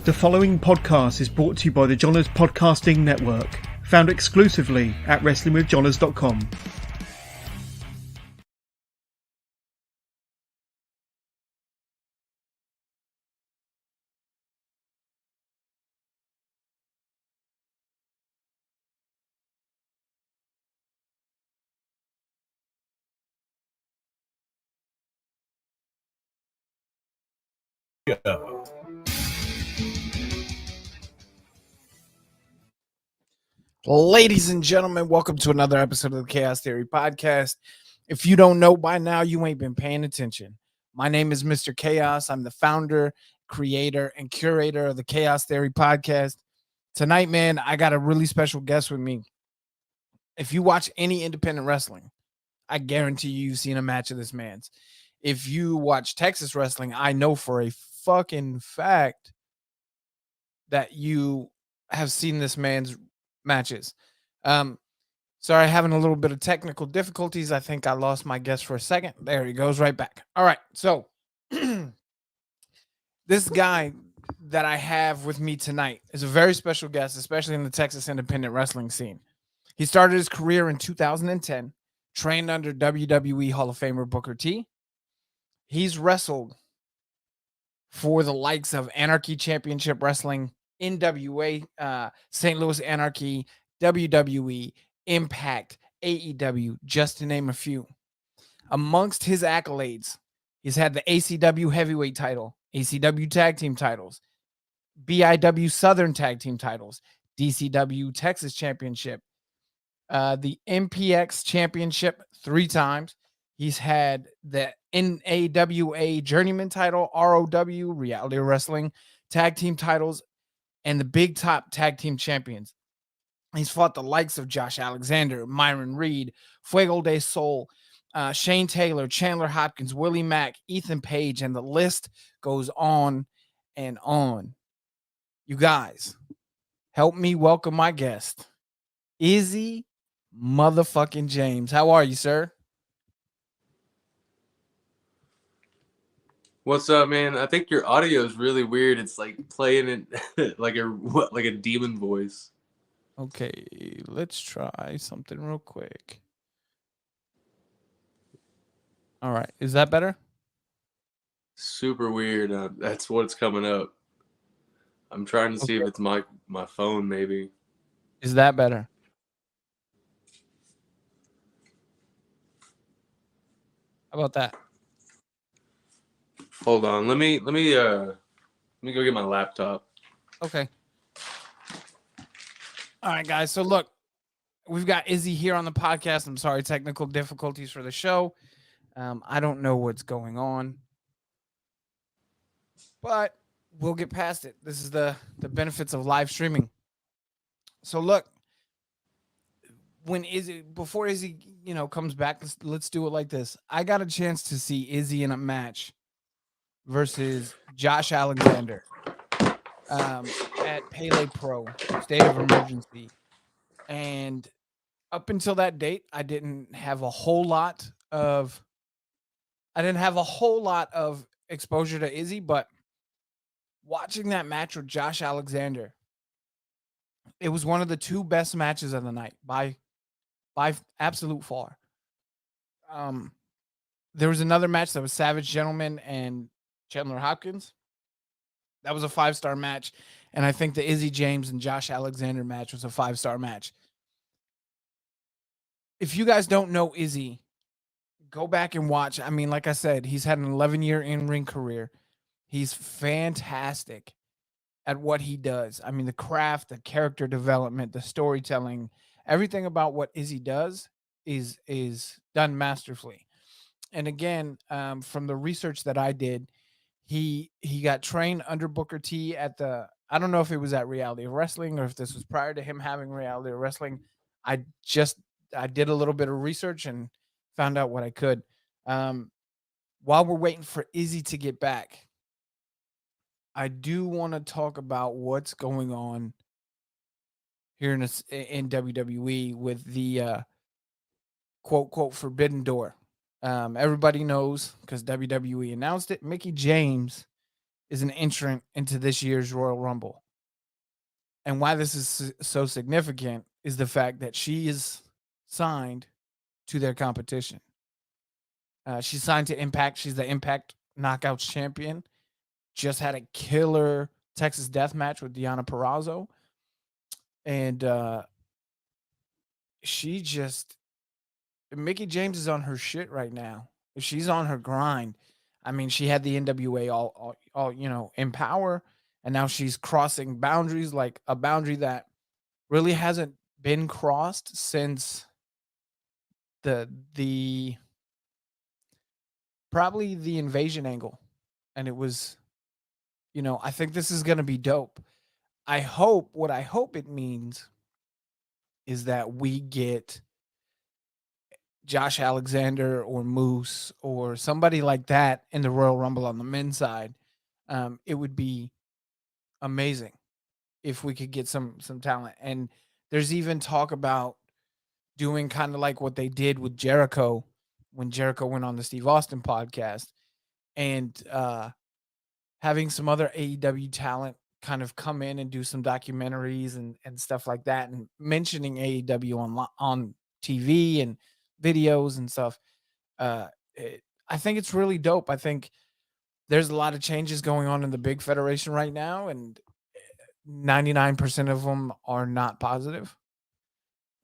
The following podcast is brought to you by the Johners Podcasting Network, found exclusively at WrestlingWithJohners.com. Ladies and gentlemen, welcome to another episode of the Chaos Theory Podcast. If you don't know by now, you ain't been paying attention. My name is Mr. Chaos. I'm the founder, creator, and curator of the Chaos Theory Podcast. Tonight, man, I got a really special guest with me. If you watch any independent wrestling, I guarantee you've seen a match of this man's. If you watch Texas wrestling, I know for a fucking fact that you have seen this man's matches. Sorry, having a little bit of technical difficulties. I think I lost my guest for a second. There he goes, right back. All right, so this guy that I have with me tonight is a very special guest, especially in the Texas independent wrestling scene. He started his career in 2010, trained under WWE Hall of Famer Booker T. He's wrestled for the likes of Anarchy Championship Wrestling, NWA, St. Louis Anarchy, WWE, Impact, AEW, just to name a few. Amongst his accolades, he's had the ACW Heavyweight title, ACW Tag Team titles, BIW Southern Tag Team titles, DCW Texas Championship, the MPX Championship 3 times. He's had the NAWA Journeyman title, ROW, Reality Wrestling, Tag Team titles, and the Big Top Tag Team Champions. He's fought the likes of Josh Alexander, Myron Reed, Fuego de Sol, Shane Taylor, Chandler Hopkins, Willie Mack, Ethan Page, and the list goes on and on. You guys, help me welcome my guest, Izzy motherfucking James. How are you, sir? What's up, man? I think your audio is really weird. It's like playing it like a demon voice. Okay, let's try something real quick. All right, is that better? Super weird. That's what's coming up. I'm trying to see if it's my phone, maybe. Is that better? How about that? Hold on. Let me go get my laptop. Okay. All right, guys. So look, we've got Izzy here on the podcast. I'm sorry, technical difficulties for the show. I don't know what's going on, but we'll get past it. This is the benefits of live streaming. So look, before Izzy, comes back, let's do it like this. I got a chance to see Izzy in a match versus Josh Alexander at Pele Pro State of Emergency, and up until that date, I didn't have a whole lot of exposure to Izzy, but watching that match with Josh Alexander, it was one of the 2 best matches of the night by absolute far. There was another match that was Savage Gentleman and Chandler Hopkins. That was a 5-star match, and I think the Izzy James and Josh Alexander match was a 5-star match. If you guys don't know Izzy, go back and watch. I mean, like I said, he's had an 11-year in-ring career. He's fantastic at what he does. I mean, the craft, the character development, the storytelling, everything about what Izzy does is done masterfully. And again, from the research that I did, he got trained under Booker T at I don't know if it was at Reality of Wrestling or if this was prior to him having Reality of Wrestling. I did a little bit of research and found out what I could. While we're waiting for Izzy to get back, I do want to talk about what's going on here in WWE with the quote forbidden door. Everybody knows because WWE announced it. Mickey James is an entrant into this year's Royal Rumble. And why this is so significant is the fact that she is signed to their competition. She's signed to Impact. She's the Impact Knockouts champion. Just had a killer Texas death match with Deonna Purrazzo. And she just, Mickey James is on her shit right now. She's on her grind. I mean, she had the NWA all in power, and now she's crossing boundaries, like a boundary that really hasn't been crossed since the probably the invasion angle. And it was, I think this is gonna be dope. What I hope it means is that we get Josh Alexander or Moose or somebody like that in the Royal Rumble on the men's side. It would be amazing if we could get some talent. And there's even talk about doing kind of like what they did with Jericho when Jericho went on the Steve Austin podcast, and having some other AEW talent kind of come in and do some documentaries and stuff like that, and mentioning AEW on TV and videos and stuff. Uh, I think it's really dope. I think there's a lot of changes going on in the big federation right now, and 99% of them are not positive.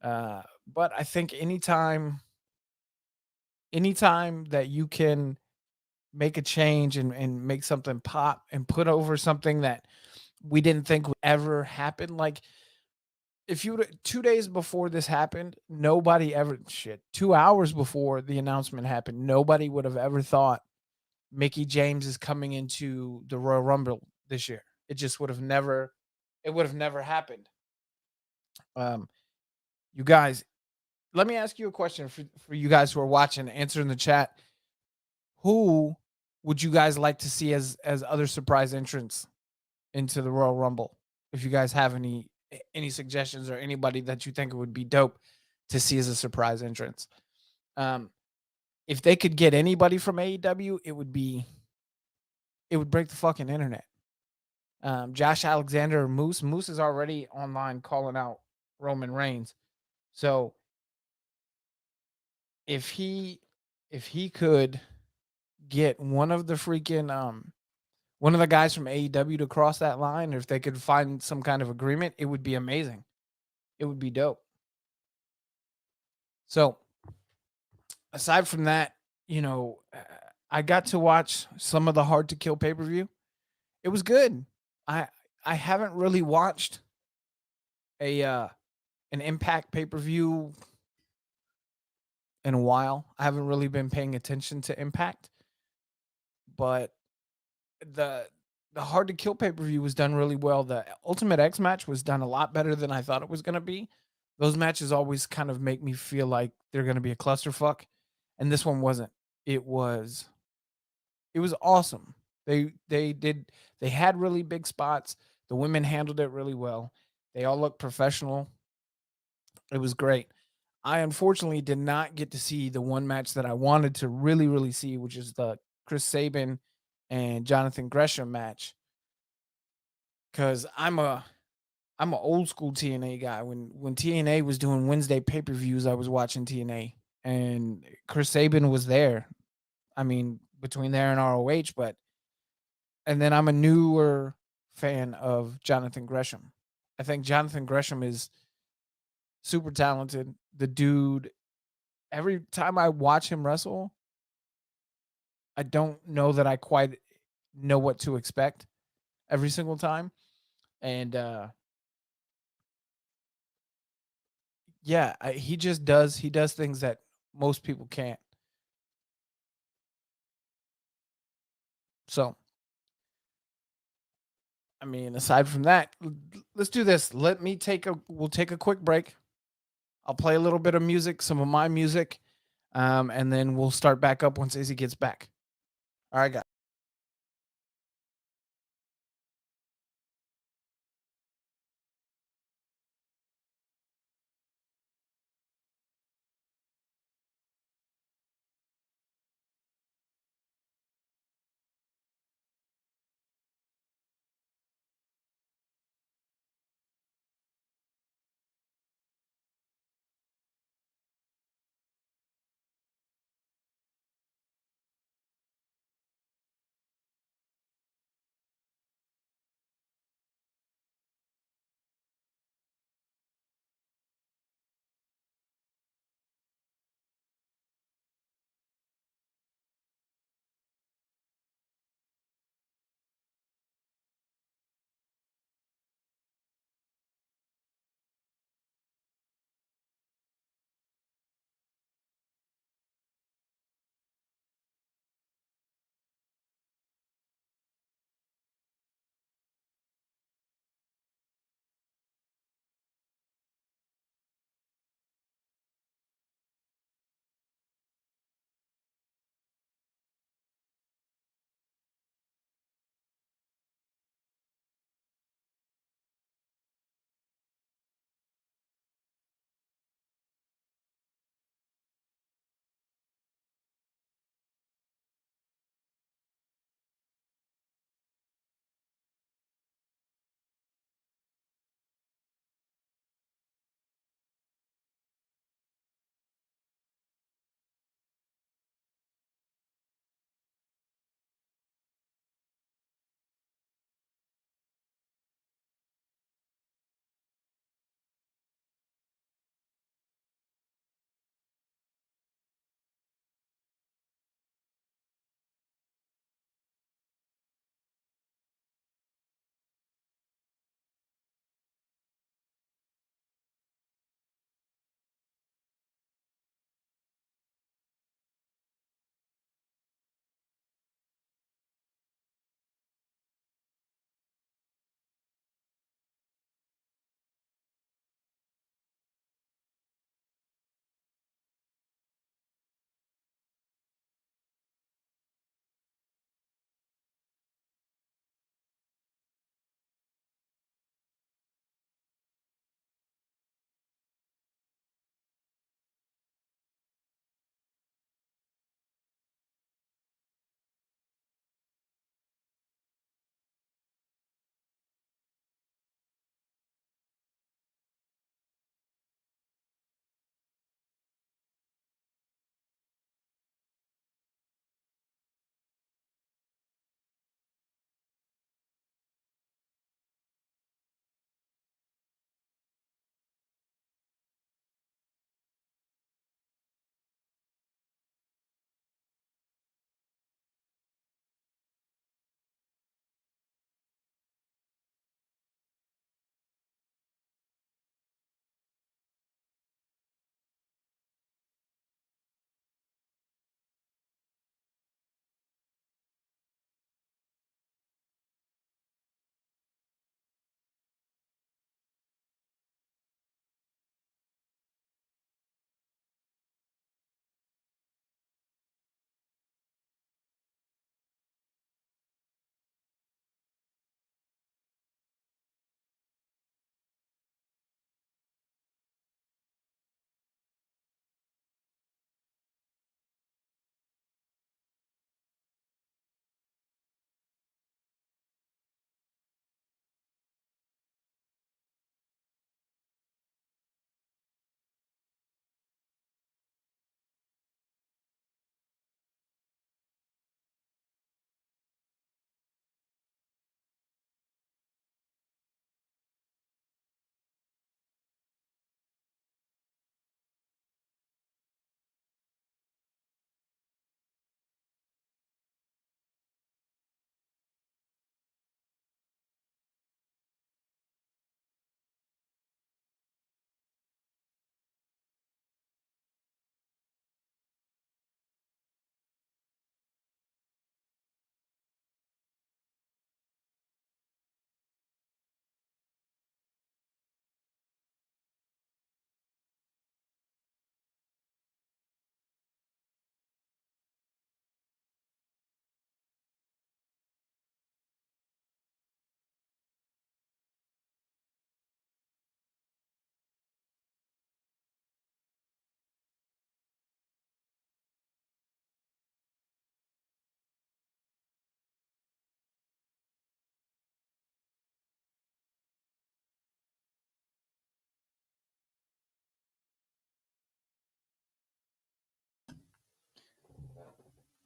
But I think anytime that you can make a change and make something pop and put over something that we didn't think would ever happen. Like, if you 2 days before this happened, nobody ever 2 hours before the announcement happened, nobody would have ever thought Mickey James is coming into the Royal Rumble this year. It would have never happened. Um, you guys, let me ask you a question for you guys who are watching. Answer in the chat. Who would you guys like to see as other surprise entrants into the Royal Rumble? If you guys have any suggestions or anybody that you think would be dope to see as a surprise entrance. If they could get anybody from AEW, it would break the fucking internet. Josh Alexander or Moose. Moose is already online calling out Roman Reigns. So if he could get one of the guys from AEW to cross that line, or if they could find some kind of agreement, it would be amazing. It would be dope. So aside from that, I got to watch some of the Hard to Kill pay-per-view. It was good. I haven't really watched an Impact pay-per-view in a while. I haven't really been paying attention to Impact, but the Hard to Kill pay-per-view was done really well. The Ultimate X match was done a lot better than I thought it was going to be. Those matches always kind of make me feel like they're going to be a clusterfuck, and this one wasn't. It was awesome. They had really big spots. The women handled it really well. They all looked professional. It was great. I unfortunately did not get to see the one match that I wanted to really, really see, which is the Chris Sabin and Jonathan Gresham match. Because I'm an old school TNA guy. When TNA was doing Wednesday pay-per-views, I was watching TNA, and Chris Sabin was there. I mean, between there and ROH, and then I'm a newer fan of Jonathan Gresham. I think Jonathan Gresham is super talented. The dude, every time I watch him wrestle, I don't know that I quite know what to expect every single time. And he does things that most people can't. So, I mean, aside from that, let's do this. We'll take a quick break. I'll play a little bit of music, some of my music, and then we'll start back up once Izzy gets back. All right, guys.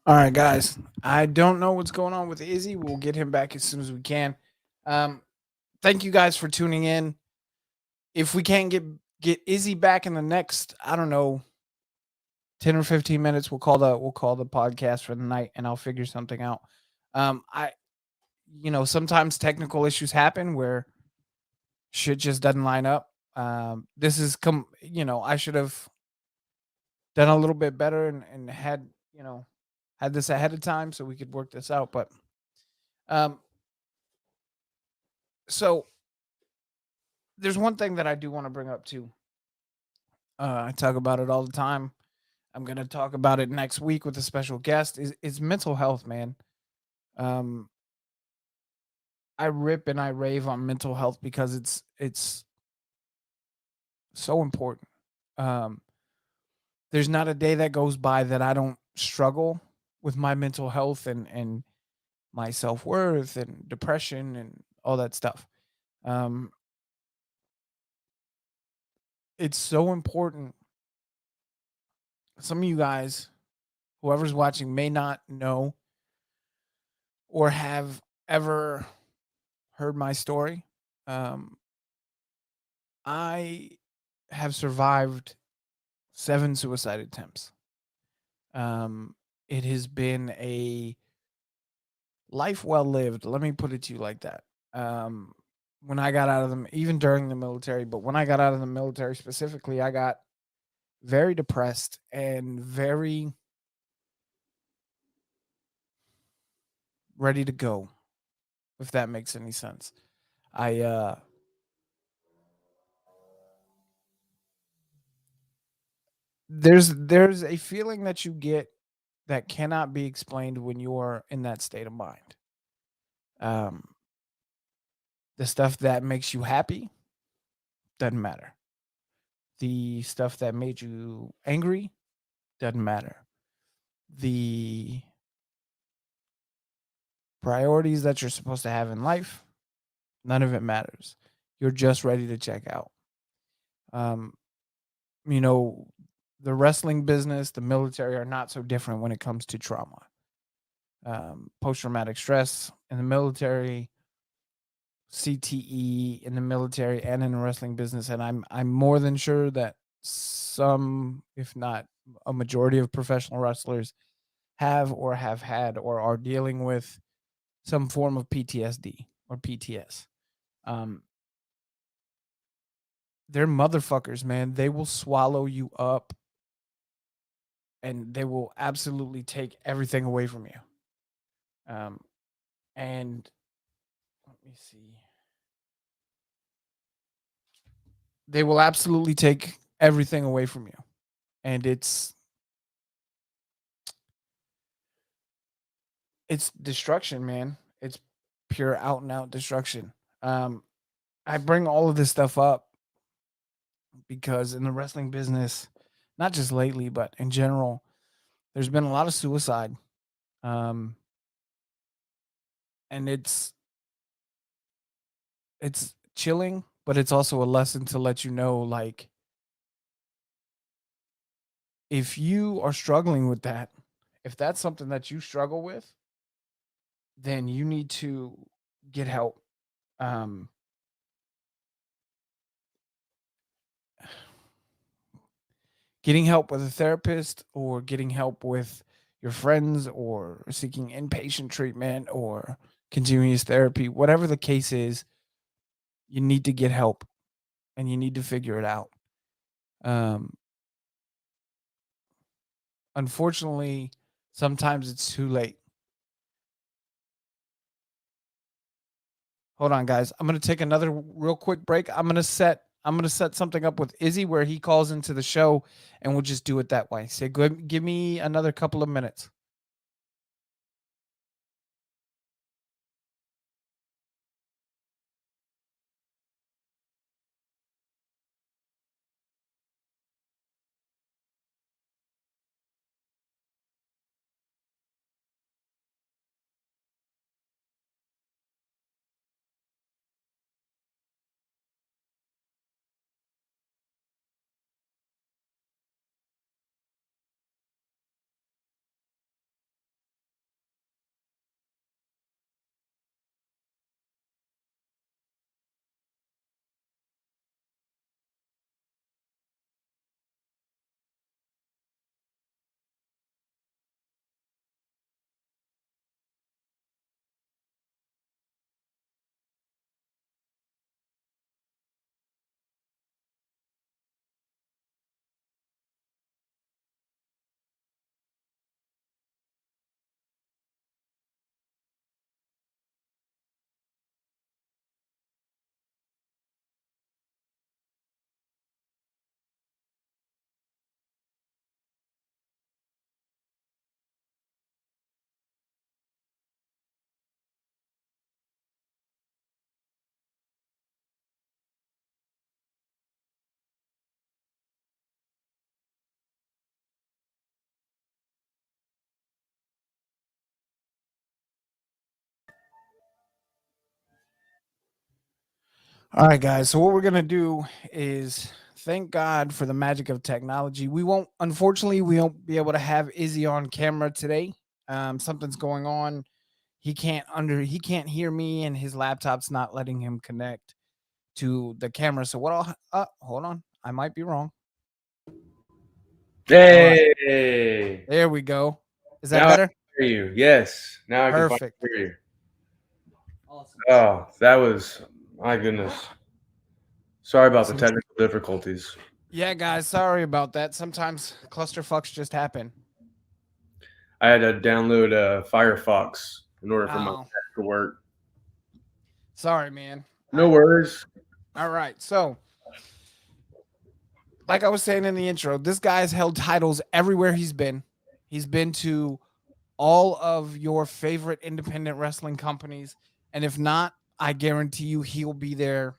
All right, guys. I don't know what's going on with Izzy. We'll get him back as soon as we can. Um, thank you guys for tuning in. If we can't get Izzy back in the next, I don't know, 10 or 15 minutes, we'll call the podcast for the night, and I'll figure something out. I sometimes technical issues happen where shit just doesn't line up. This is I should have done a little bit better and had this ahead of time so we could work this out. But um, so there's one thing that I do want to bring up too. I talk about it all the time. I'm gonna talk about it next week with a special guest. Is mental health, man. Um, I rip and I rave on mental health because it's so important. Um, there's not a day that goes by that I don't struggle with my mental health and my self worth and depression and all that stuff. Um, it's so important. Some of you guys, whoever's watching, may not know or have ever heard my story. Um, I have survived 7 suicide attempts. It has been a life well lived. Let me put it to you like that. Um, when I got out of them, even during the military, but when I got out of the military specifically, I got very depressed and very ready to go, if that makes any sense. I there's a feeling that you get that cannot be explained when you're in that state of mind. Um, the stuff that makes you happy doesn't matter. The stuff that made you angry doesn't matter. The priorities that you're supposed to have in life, none of it matters. You're just ready to check out. Um, you know, the wrestling business, the military are not so different when it comes to trauma. Post traumatic stress in the military, CTE in the military, and in the wrestling business, and I'm more than sure that some, if not a majority of professional wrestlers have or have had or are dealing with some form of PTSD or PTS. Um, they're motherfuckers, man. They will swallow you up and they will absolutely take everything away from you. Um, and let me see. They will absolutely take everything away from you. And it's destruction, man. It's pure out and out destruction. Um, I bring all of this stuff up because in the wrestling business, not just lately, but in general, there's been a lot of suicide. Um, and it's chilling, but it's also a lesson to let you know, like, if you are struggling with that, if that's something that you struggle with, then you need to get help. Um, getting help with a therapist or getting help with your friends or seeking inpatient treatment or continuous therapy, whatever the case is, you need to get help and you need to figure it out. Um, unfortunately, sometimes it's too late. Hold on, guys. I'm gonna take another real quick break. I'm gonna set something up with Izzy where he calls into the show, and we'll just do it that way. Say, good. Give me another couple of minutes. All right, guys. So what we're gonna do is thank God for the magic of technology. Unfortunately, we won't be able to have Izzy on camera today. Something's going on. He can't hear me, and his laptop's not letting him connect to the camera. So what I'll hold on. I might be wrong. All right, Hey, there we go. Is that now I better? can hear you. Yes, now I can finally Perfect. hear you. Awesome. Oh, that was my goodness. Sorry about the So technical difficulties. yeah, guys, sorry about that. Sometimes clusterfucks just happen. I had to download Firefox in order for my Oh, Mac to work. sorry, man. No worries. All right. So, like I was saying in the intro, this guy's held titles everywhere he's been. He's been to all of your favorite independent wrestling companies. And if not, I guarantee you he'll be there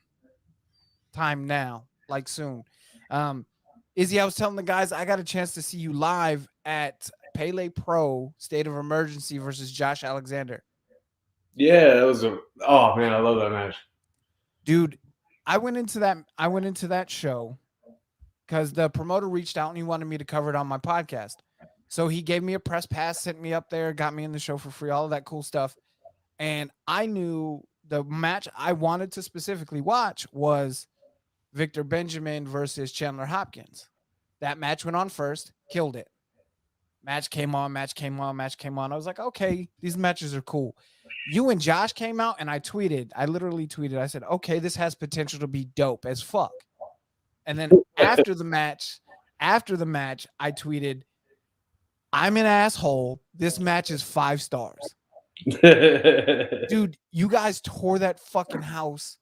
time now, like soon. Um, Izzy, I was telling the guys I got a chance to see you live at Pele Pro State of Emergency versus Josh Alexander. Yeah, that was oh man, I love that match. Dude, I went into that show because the promoter reached out and he wanted me to cover it on my podcast. So he gave me a press pass, sent me up there, got me in the show for free, all of that cool stuff. And I knew the match I wanted to specifically watch was Victor Benjamin versus Chandler Hopkins. That match went on first, killed it. Match came on, match came on, match came on. I was like, okay, these matches are cool. You and Josh came out, and I literally tweeted, I said, okay, this has potential to be dope as fuck. And then after the match, I tweeted, I'm an asshole. This match is 5 stars. Dude, you guys tore that fucking house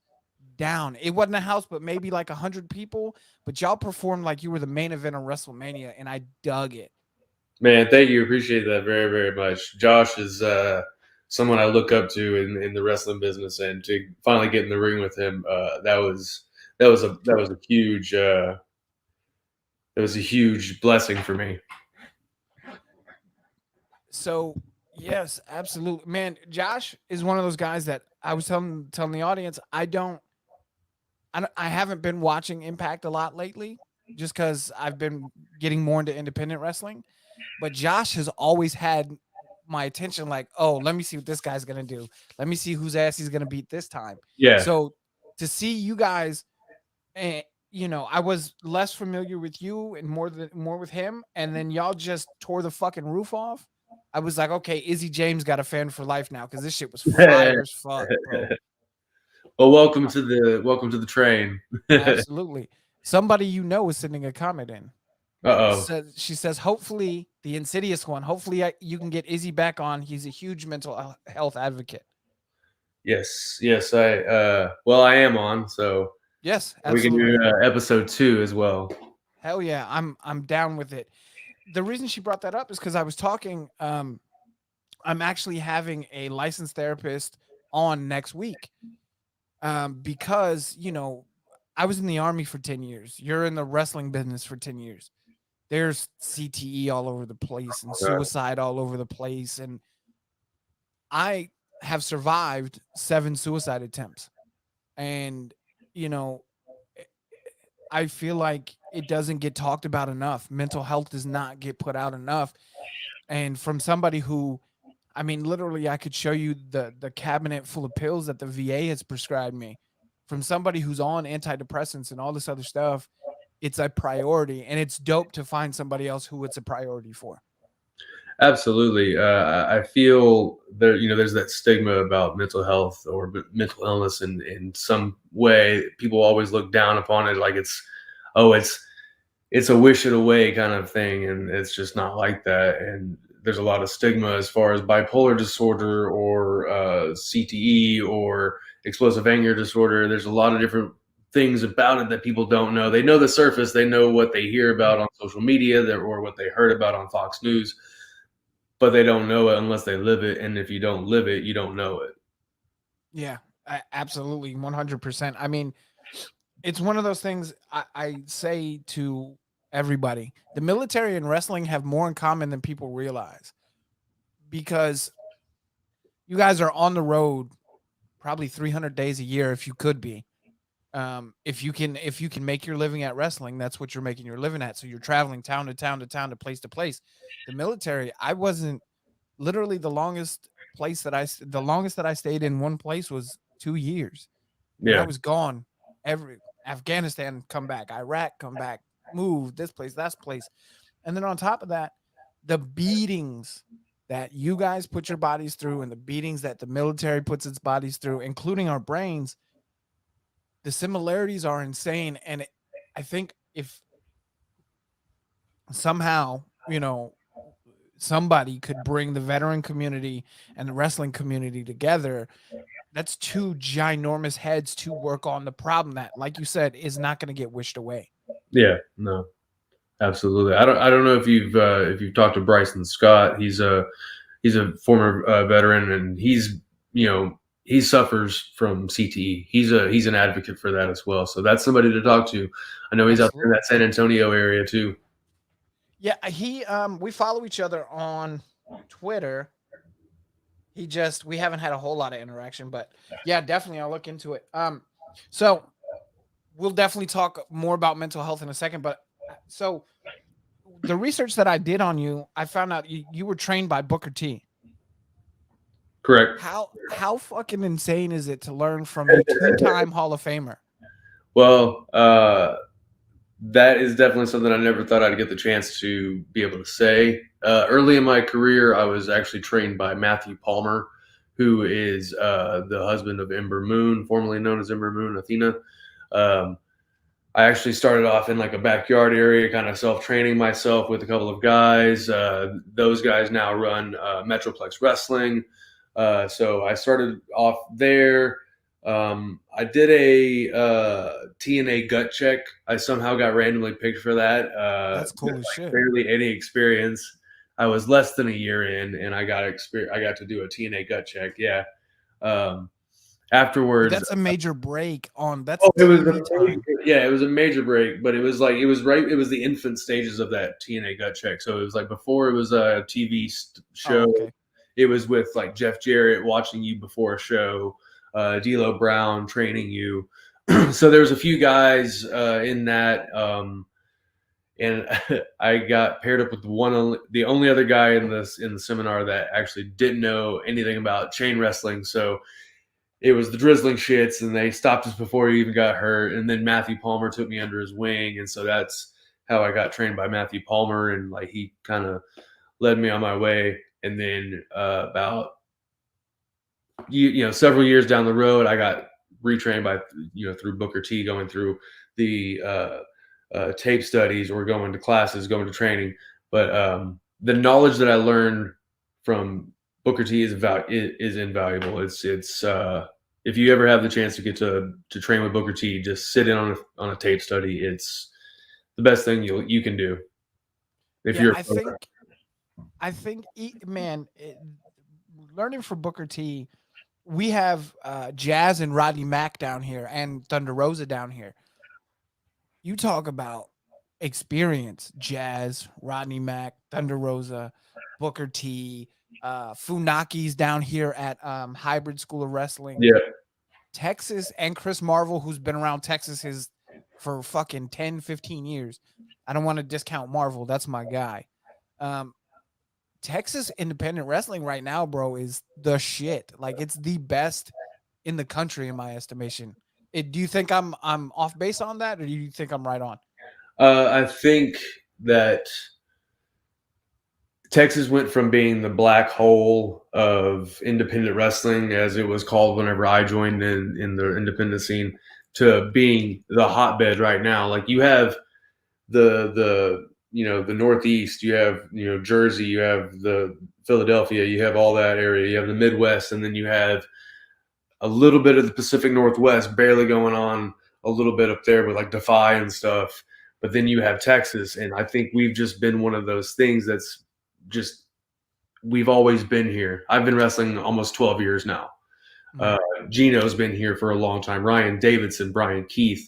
down. It wasn't a house, but maybe like 100 people. But y'all performed like you were the main event of WrestleMania, and I dug it. Man, thank you. Appreciate that very, very much. Josh is someone I look up to in the wrestling business, and to finally get in the ring with him, that was a huge it was a huge blessing for me. So yes, absolutely, man. Josh is one of those guys that I was telling the audience I haven't been watching Impact a lot lately, just because I've been getting more into independent wrestling. But Josh has always had my attention. Like, oh, let me see what this guy's gonna do. Let me see whose ass he's gonna beat this time. Yeah, So to see you guys, and I was less familiar with you and more with him, and then y'all just tore the fucking roof off. I was like, okay, Izzy James got a fan for life now because this shit was fire as fuck, bro. well, welcome to the train. Absolutely. Somebody is sending a comment in. Uh-oh. She says, hopefully the insidious one. Hopefully you can get Izzy back on. He's a huge mental health advocate. Yes, I am on, so Yes, we can absolutely. do episode 2 as well. Hell yeah, I'm down with it. The reason she brought that up is because I was talking. I'm actually having a licensed therapist on next week. Because I was in the army for 10 years. You're in the wrestling business for 10 years. There's CTE all over the place and suicide all over the place. And I have survived 7 suicide attempts. And, you know, I feel like it doesn't get talked about enough. Mental health does not get put out enough. And from somebody who, I mean, literally, I could show you the cabinet full of pills that the VA has prescribed me. From somebody who's on antidepressants and all this other stuff, it's a priority, and it's dope to find somebody else who it's a priority for. Absolutely. I feel there, there's that stigma about mental health or mental illness, in some way. People always look down upon it, like oh, it's a wish it away kind of thing, and it's just not like that. And there's a lot of stigma as far as bipolar disorder or CTE or explosive anger disorder. There's a lot of different things about it that people don't know. They know the surface, they know what they hear about on social media or what they heard about on Fox News, but they don't know it unless they live it. And if you don't live it, you don't know it. Yeah, absolutely, 100%. I mean, it's one of those things I say to everybody: the military and wrestling have more in common than people realize, because you guys are on the road probably 300 days a year if you could be. If you can make your living at wrestling, that's what you're making your living at. So you're traveling town to town to town to place to place. The military, I wasn't literally the longest the longest that I stayed in one place was 2 years, and I Yeah. was gone every Afghanistan, come back, Iraq, come back, move this place, that place, and then on top of that, the beatings that you guys put your bodies through and the beatings that the military puts its bodies through, including our brains, the similarities are insane. And I think if somehow, somebody could bring the veteran community and the wrestling community together, that's two ginormous heads to work on the problem that, like you said, is not going to get wished away. Yeah. No. Absolutely. I don't know if you've talked to Bryson Scott. He's a former veteran, and he suffers from CTE. He's an advocate for that as well. So that's somebody to talk to. I know he's out there in that San Antonio area too. Yeah, we follow each other on Twitter. We haven't had a whole lot of interaction, but yeah, definitely I'll look into it. So we'll definitely talk more about mental health in a second, but so the research that I did on you, I found out you were trained by Booker T. Correct. How fucking insane is it to learn from a two-time Hall of Famer? Well, that is definitely something I never thought I'd get the chance to be able to say. Early in my career, I was actually trained by Matthew Palmer, who is the husband of Ember Moon, formerly known as Ember Moon Athena. I actually started off in like a backyard area, kind of self-training myself with a couple of guys. Those guys now run Metroplex Wrestling. So I started off there. I did a TNA gut check. I somehow got randomly picked for that. That's cool as shit. Barely any experience. I was less than a year in, and I got to do a TNA gut check. Yeah. Afterwards, that's a major break on that's it was it was a major break, but it was the infant stages of that TNA gut check. So it was like before it was a TV show. Oh, okay. It was with like Jeff Jarrett watching you before a show, D'Lo Brown training you. So there was a few guys in that, and I got paired up with the only other guy in the seminar that actually didn't know anything about chain wrestling. So it was the drizzling shits, and they stopped us before he even got hurt. And then Matthew Palmer took me under his wing, and so that's how I got trained by Matthew Palmer, and like he kind of led me on my way. And then about several years down the road, I got retrained by through Booker T, going through the tape studies or going to classes, going to training. But the knowledge that I learned from Booker T is invaluable. It's if you ever have the chance to get to train with Booker T, just sit in on a tape study. It's the best thing you can do. I think, man, learning from Booker T, we have Jazz and Rodney Mack down here and Thunder Rosa down here. You talk about experience, Jazz, Rodney Mack, Thunder Rosa, Booker T, Funaki's down here at Hybrid School of Wrestling. Yeah. Texas, and Chris Marvel, who's been around Texas for fucking 10, 15 years. I don't want to discount Marvel. That's my guy. Texas independent wrestling right now, bro, is the shit. Like, it's the best in the country, in my estimation. Do you think I'm off base on that, or do you think I'm right on? I think that Texas went from being the black hole of independent wrestling, as it was called whenever I joined in the independent scene, to being the hotbed right now. Like, you have the Northeast, you have Jersey, you have the Philadelphia, you have all that area, you have the Midwest, and then you have a little bit of the Pacific Northwest barely going on, a little bit up there with like Defy and stuff. But then you have Texas, and I think we've just been one of those things that's just, we've always been here. I've been wrestling almost 12 years now. Gino's been here for a long time. Ryan Davidson, Brian Keith,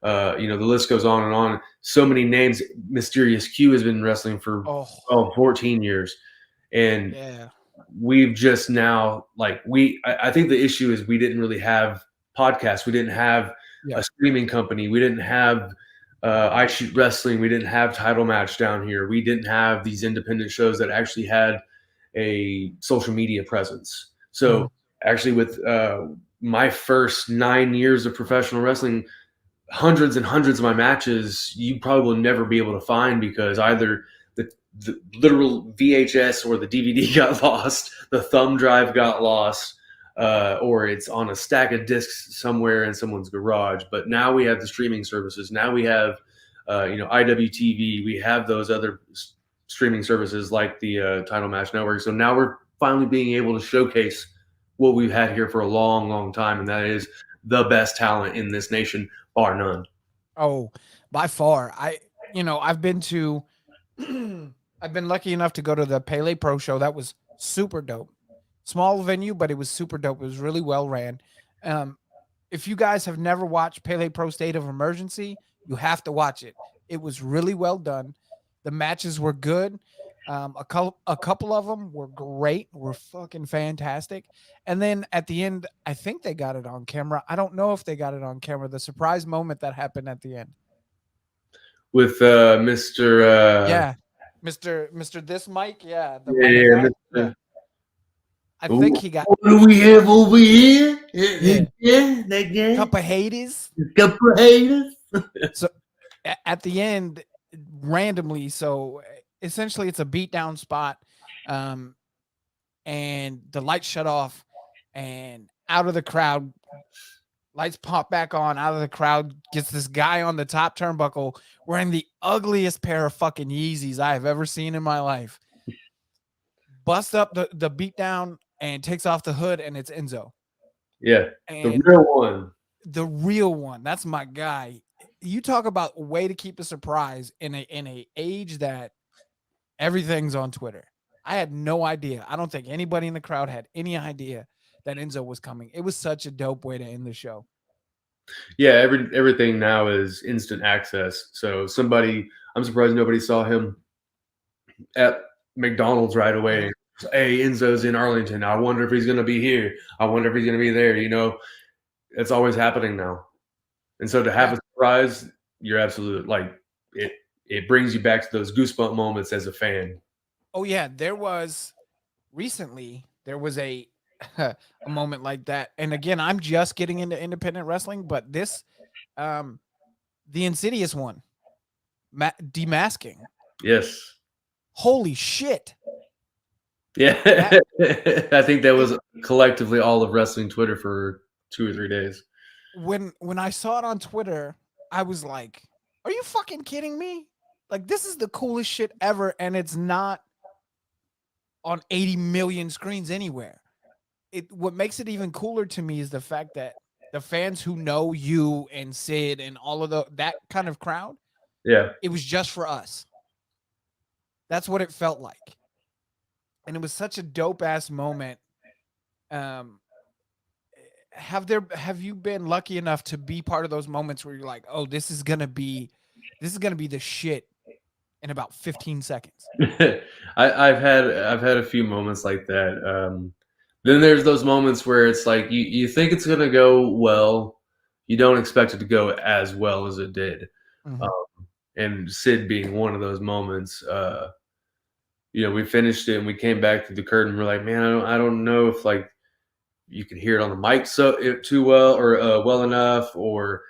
the list goes on and on. So many names. Mysterious Q has been wrestling for 14 years. And we've just now, I think the issue is we didn't really have podcasts. We didn't have a streaming company. We didn't have I Shoot Wrestling. We didn't have Title Match down here. We didn't have these independent shows that actually had a social media presence. So actually, with my first 9 years of professional wrestling, hundreds and hundreds of my matches you probably will never be able to find because either the literal VHS or the DVD got lost, the thumb drive got lost, or it's on a stack of discs somewhere in someone's garage. But now we have the streaming services. Now we have, IWTV. We have those other streaming services like the Title Match Network. So now we're finally being able to showcase what we've had here for a long, long time, and that is the best talent in this nation, bar none. Oh, by far. I've been to I've been lucky enough to go to the Pele Pro show. That was super dope. Small venue, but it was super dope. It was really well ran. If you guys have never watched Pele Pro State of Emergency, you have to watch it. It was really well done. The matches were good. A couple of them were great, were fucking fantastic. And then at the end, I think they got it on camera. I don't know if they got it on camera. The surprise moment that happened at the end with Mr. Mr. This Mike, yeah, I Ooh, think he got. What do we have over here? That guy. Couple haters. So at the end, randomly, so essentially it's a beatdown spot, and the lights shut off, and out of the crowd, lights pop back on. Out of the crowd gets this guy on the top turnbuckle wearing the ugliest pair of fucking Yeezys I have ever seen in my life. Busts up the beatdown and takes off the hood, and it's Enzo. Yeah, and the real one. The real one. That's my guy. You talk about a way to keep a surprise in a age that everything's on Twitter. I had no idea. I don't think anybody in the crowd had any idea that Enzo was coming. It was such a dope way to end the show. Yeah, everything now is instant access. So I'm surprised nobody saw him at McDonald's right away. Hey, Enzo's in Arlington. I wonder if he's going to be here. I wonder if he's going to be there. It's always happening now. And so to have a surprise, you're absolute, it brings you back to those goosebump moments as a fan. Oh yeah, there was a moment like that. And again, I'm just getting into independent wrestling, but this, the Insidious one, demasking. Yes. Holy shit. Yeah. I think that was collectively all of wrestling Twitter for 2 or 3 days. When I saw it on Twitter, I was like, are you fucking kidding me? Like, this is the coolest shit ever, and it's not on 80 million screens anywhere. What makes it even cooler to me is the fact that the fans who know you and Sid and all of that kind of crowd, it was just for us. That's what it felt like. And it was such a dope ass moment. Have you been lucky enough to be part of those moments where you're like, oh, this is gonna be the shit in about 15 seconds? I've had a few moments like that. Then there's those moments where it's like you think it's gonna go well, you don't expect it to go as well as it did. Mm-hmm. And Sid being one of those moments. We finished it and we came back through the curtain. We're like, man, I don't know if you could hear it on the mic too well or well enough, or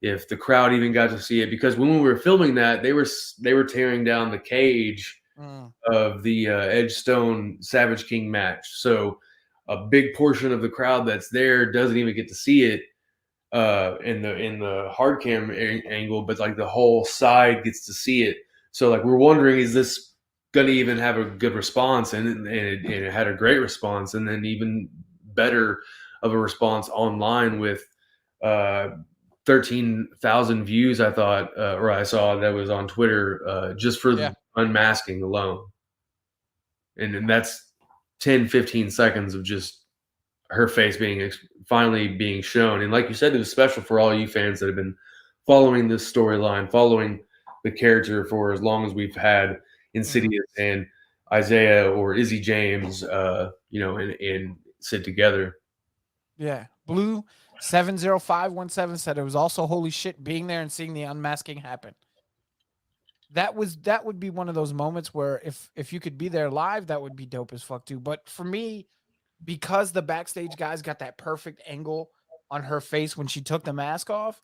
if the crowd even got to see it. Because when we were filming that, they were tearing down the cage of the Edge Stone Savage King match. So a big portion of the crowd that's there doesn't even get to see it in the hard cam angle, but the whole side gets to see it. So we're wondering, is this going to even have a good response? And it had a great response, and then even better of a response online with 13,000 views. I thought, or I saw that was on Twitter, just for the unmasking alone. And that's 10, 15 seconds of just her face finally being shown. And like you said, it was special for all you fans that have been following this storyline, following the character for as long as we've had Insidious and Isaiah or Izzy James, and Sid together. Yeah. Blue 70517 said it was also holy shit being there and seeing the unmasking happen. That would be one of those moments where if you could be there live, that would be dope as fuck too. But for me, because the backstage guys got that perfect angle on her face when she took the mask off,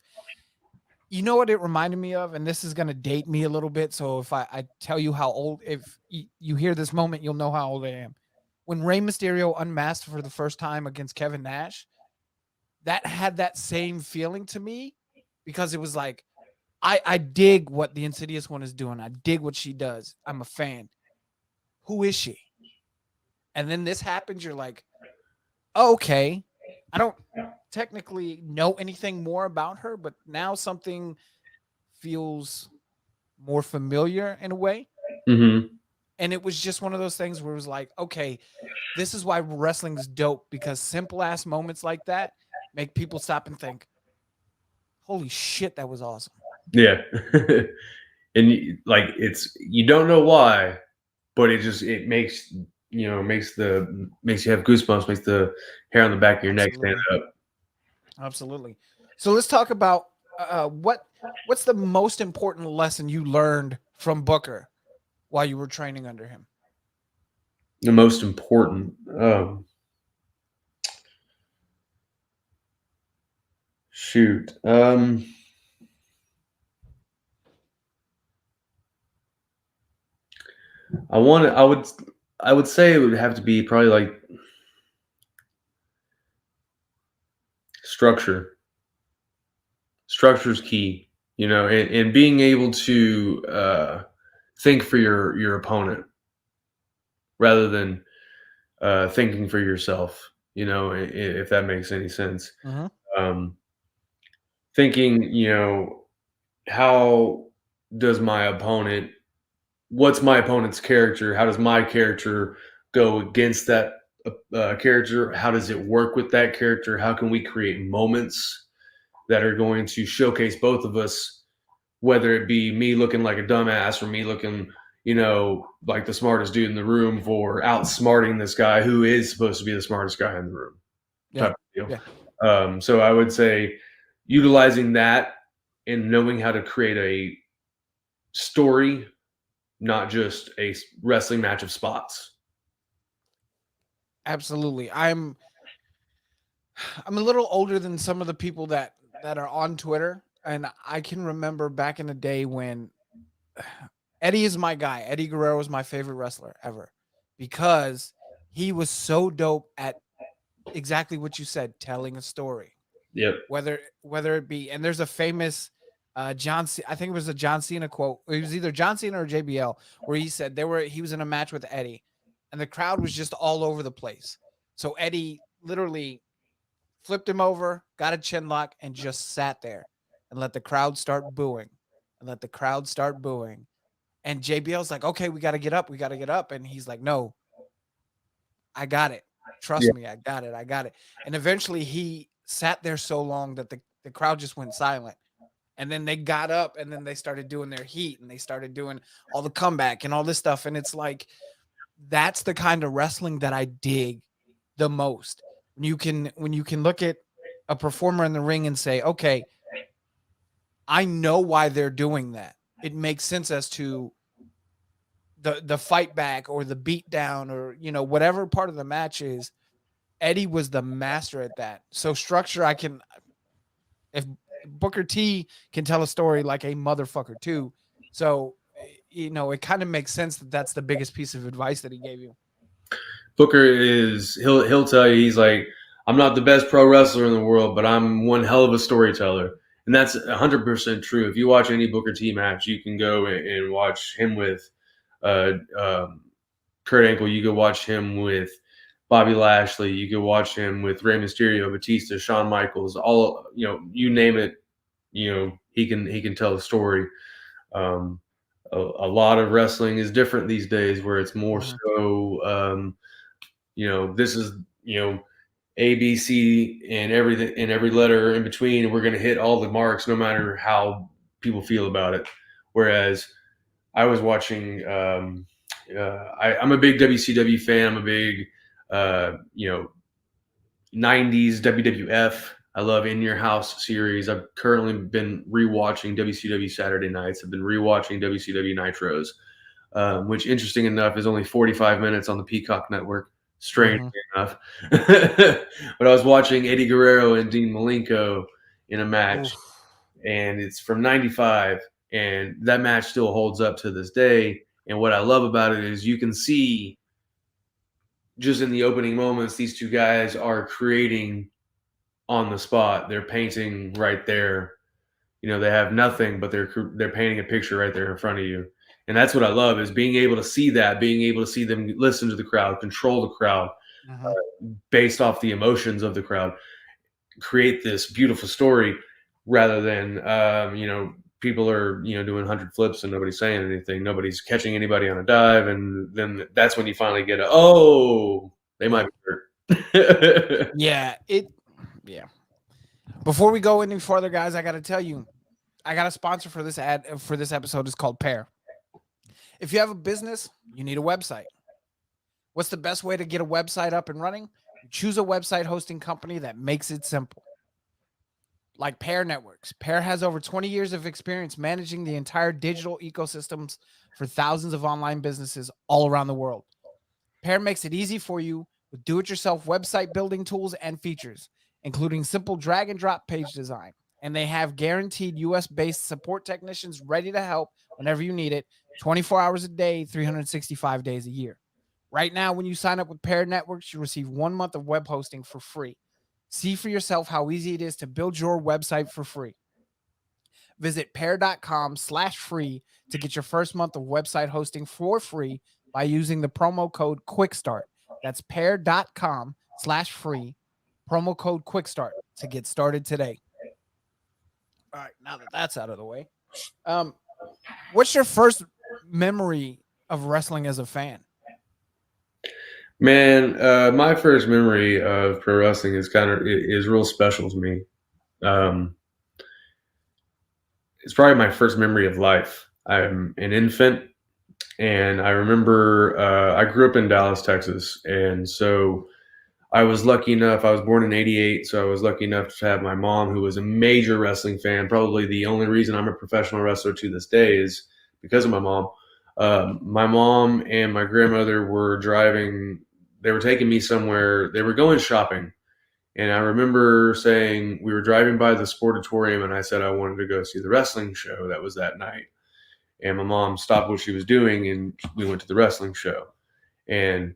you know what it reminded me of? And this is going to date me a little bit. So if I tell you how old, if you hear this moment, you'll know how old I am. When Rey Mysterio unmasked for the first time against Kevin Nash, that had that same feeling to me because it was like, I dig what the Insidious one is doing. I dig what she does. I'm a fan. Who is she? And then this happens. You're like, oh, okay. I don't technically know anything more about her, but now something feels more familiar in a way. Mm-hmm. And it was just one of those things where it was like, okay, this is why wrestling is dope, because simple ass moments like that make people stop and think, holy shit, that was awesome. Yeah. And like, it's, you don't know why, but it makes, makes you have goosebumps, makes the hair on the back of your neck stand up. Absolutely. So let's talk about what's the most important lesson you learned from Booker while you were training under him? The most important, shoot. I would say it would have to be probably like structure. Structure is key, and being able to think for your opponent rather than thinking for yourself. If that makes any sense. Um, Thinking, how does my opponent? What's my opponent's character? How does my character go against that character? How does it work with that character? How can we create moments that are going to showcase both of us, whether it be me looking like a dumbass or me looking, like the smartest dude in the room for outsmarting this guy who is supposed to be the smartest guy in the room. Type of deal. Yeah. So I would say utilizing that and knowing how to create a story, not just a wrestling match of spots. Absolutely. I'm a little older than some of the people that are on Twitter, and I can remember back in the day when Eddie is my guy. Eddie Guerrero is my favorite wrestler ever because he was so dope at exactly what you said, telling a story. Yep. Whether it be, and there's a famous I think it was a John Cena quote. It was either John Cena or JBL, where he said he was in a match with Eddie, and the crowd was just all over the place. So Eddie literally flipped him over, got a chin lock, and just sat there and let the crowd start booing, and let the crowd start booing. And JBL's like, okay, we got to get up. We got to get up. And he's like, no, I got it. Trust me. I got it. I got it. And eventually he sat there so long that the crowd just went silent. And then they got up and then they started doing their heat and they started doing all the comeback and all this stuff. And it's like, that's the kind of wrestling that I dig the most. When you can look at a performer in the ring and say, okay, I know why they're doing that. It makes sense as to the fight back or the beat down or, whatever part of the match is. Eddie was the master at that. So structure, if Booker T can tell a story like a motherfucker too. So, it kind of makes sense that that's the biggest piece of advice that he gave you. Booker he'll tell you, he's like, I'm not the best pro wrestler in the world, but I'm one hell of a storyteller. And that's 100% true. If you watch any Booker T match, you can go and watch him with Kurt Angle. You can watch him with Bobby Lashley. You can watch him with Rey Mysterio, Batista, Shawn Michaels. All you name it. He can tell a story. A lot of wrestling is different these days, where it's more so. This is A, B, C, and everything, and every letter in between, and we're going to hit all the marks, no matter how people feel about it. Whereas I was watching. I'm a big WCW fan. I'm a big 90s WWF I love In Your House series. I've currently been rewatching WCW Saturday Nights. I've been rewatching WCW Nitros, which, interesting enough, is only 45 minutes on the Peacock Network. Strangely enough, but I was watching Eddie Guerrero and Dean Malenko in a match, and it's from '95, and that match still holds up to this day. And what I love about it is you can see just in the opening moments, these two guys are creating on the spot. They're painting right there. You know, they have nothing, but they're painting a picture right there in front of you. And that's what I love, is being able to see that, being able to see them listen to the crowd, control the crowd, based off the emotions of the crowd, create this beautiful story, rather than people are doing 100 flips and nobody's saying anything, nobody's catching anybody on a dive, and then that's when you finally get they might be hurt. Yeah. Before we go any further, guys, I got to tell you, I got a sponsor for this episode. It's called Pair. If you have a business, you need a website. What's the best way to get a website up and running? Choose a website hosting company that makes it simple. Like Pair Networks. Pair has over 20 years of experience managing the entire digital ecosystems for thousands of online businesses all around the world. Pair makes it easy for you with do-it-yourself website building tools and features, including simple drag and drop page design. And they have guaranteed US-based support technicians ready to help whenever you need it, 24 hours a day, 365 days a year. Right now, when you sign up with Pair Networks, you receive 1 month of web hosting for free. See for yourself how easy it is to build your website for free. Visit pair.com/free to get your first month of website hosting for free by using the promo code QUICKSTART. That's pair.com/free, promo code QUICKSTART to get started today. All right, now that that's out of the way, what's your first memory of wrestling as a fan? Man, my first memory of pro wrestling is real special to me. It's probably my first memory of life. I'm an infant, and I remember I grew up in Dallas, Texas, and so I was lucky enough. I was born in '88, so I was lucky enough to have my mom, who was a major wrestling fan. Probably the only reason I'm a professional wrestler to this day is because of my mom. My mom and my grandmother were driving. They were taking me somewhere. They were going shopping. And I remember saying, we were driving by the Sportatorium, and I said I wanted to go see the wrestling show that was that night. And my mom stopped what she was doing, and we went to the wrestling show. And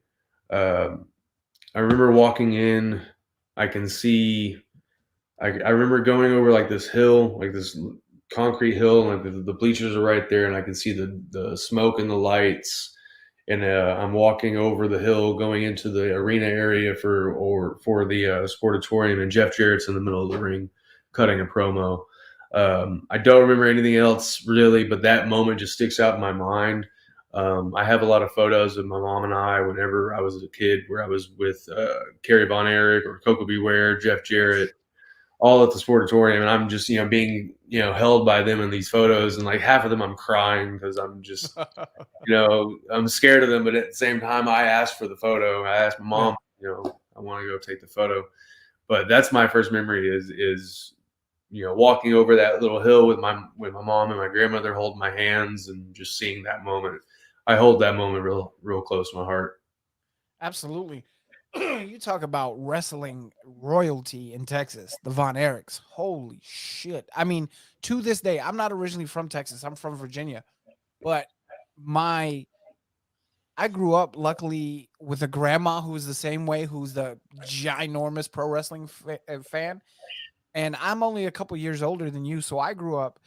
I remember walking in. I remember going over like this hill, like this concrete hill, and the bleachers are right there, and I can see the smoke and the lights. And I'm walking over the hill, going into the arena area for the Sportatorium, and Jeff Jarrett's in the middle of the ring, cutting a promo. I don't remember anything else really, but that moment just sticks out in my mind. I have a lot of photos of my mom and I whenever I was a kid, where I was with Kerry Von Erich or Coco Beware, Jeff Jarrett, all at the Sportatorium, and I'm just being held by them in these photos, and like half of them I'm crying because I'm just I'm scared of them, but at the same time I asked for the photo. I asked my mom, I want to go take the photo. But that's my first memory is walking over that little hill with my mom and my grandmother holding my hands, and just seeing that moment. I hold that moment real close to my heart. Absolutely. You talk about wrestling royalty in Texas, the Von Erichs. Holy shit. I mean, to this day, I'm not originally from Texas. I'm from Virginia. But I grew up luckily with a grandma who's the same way, who's the ginormous pro wrestling fan. And I'm only a couple years older than you. So I grew up,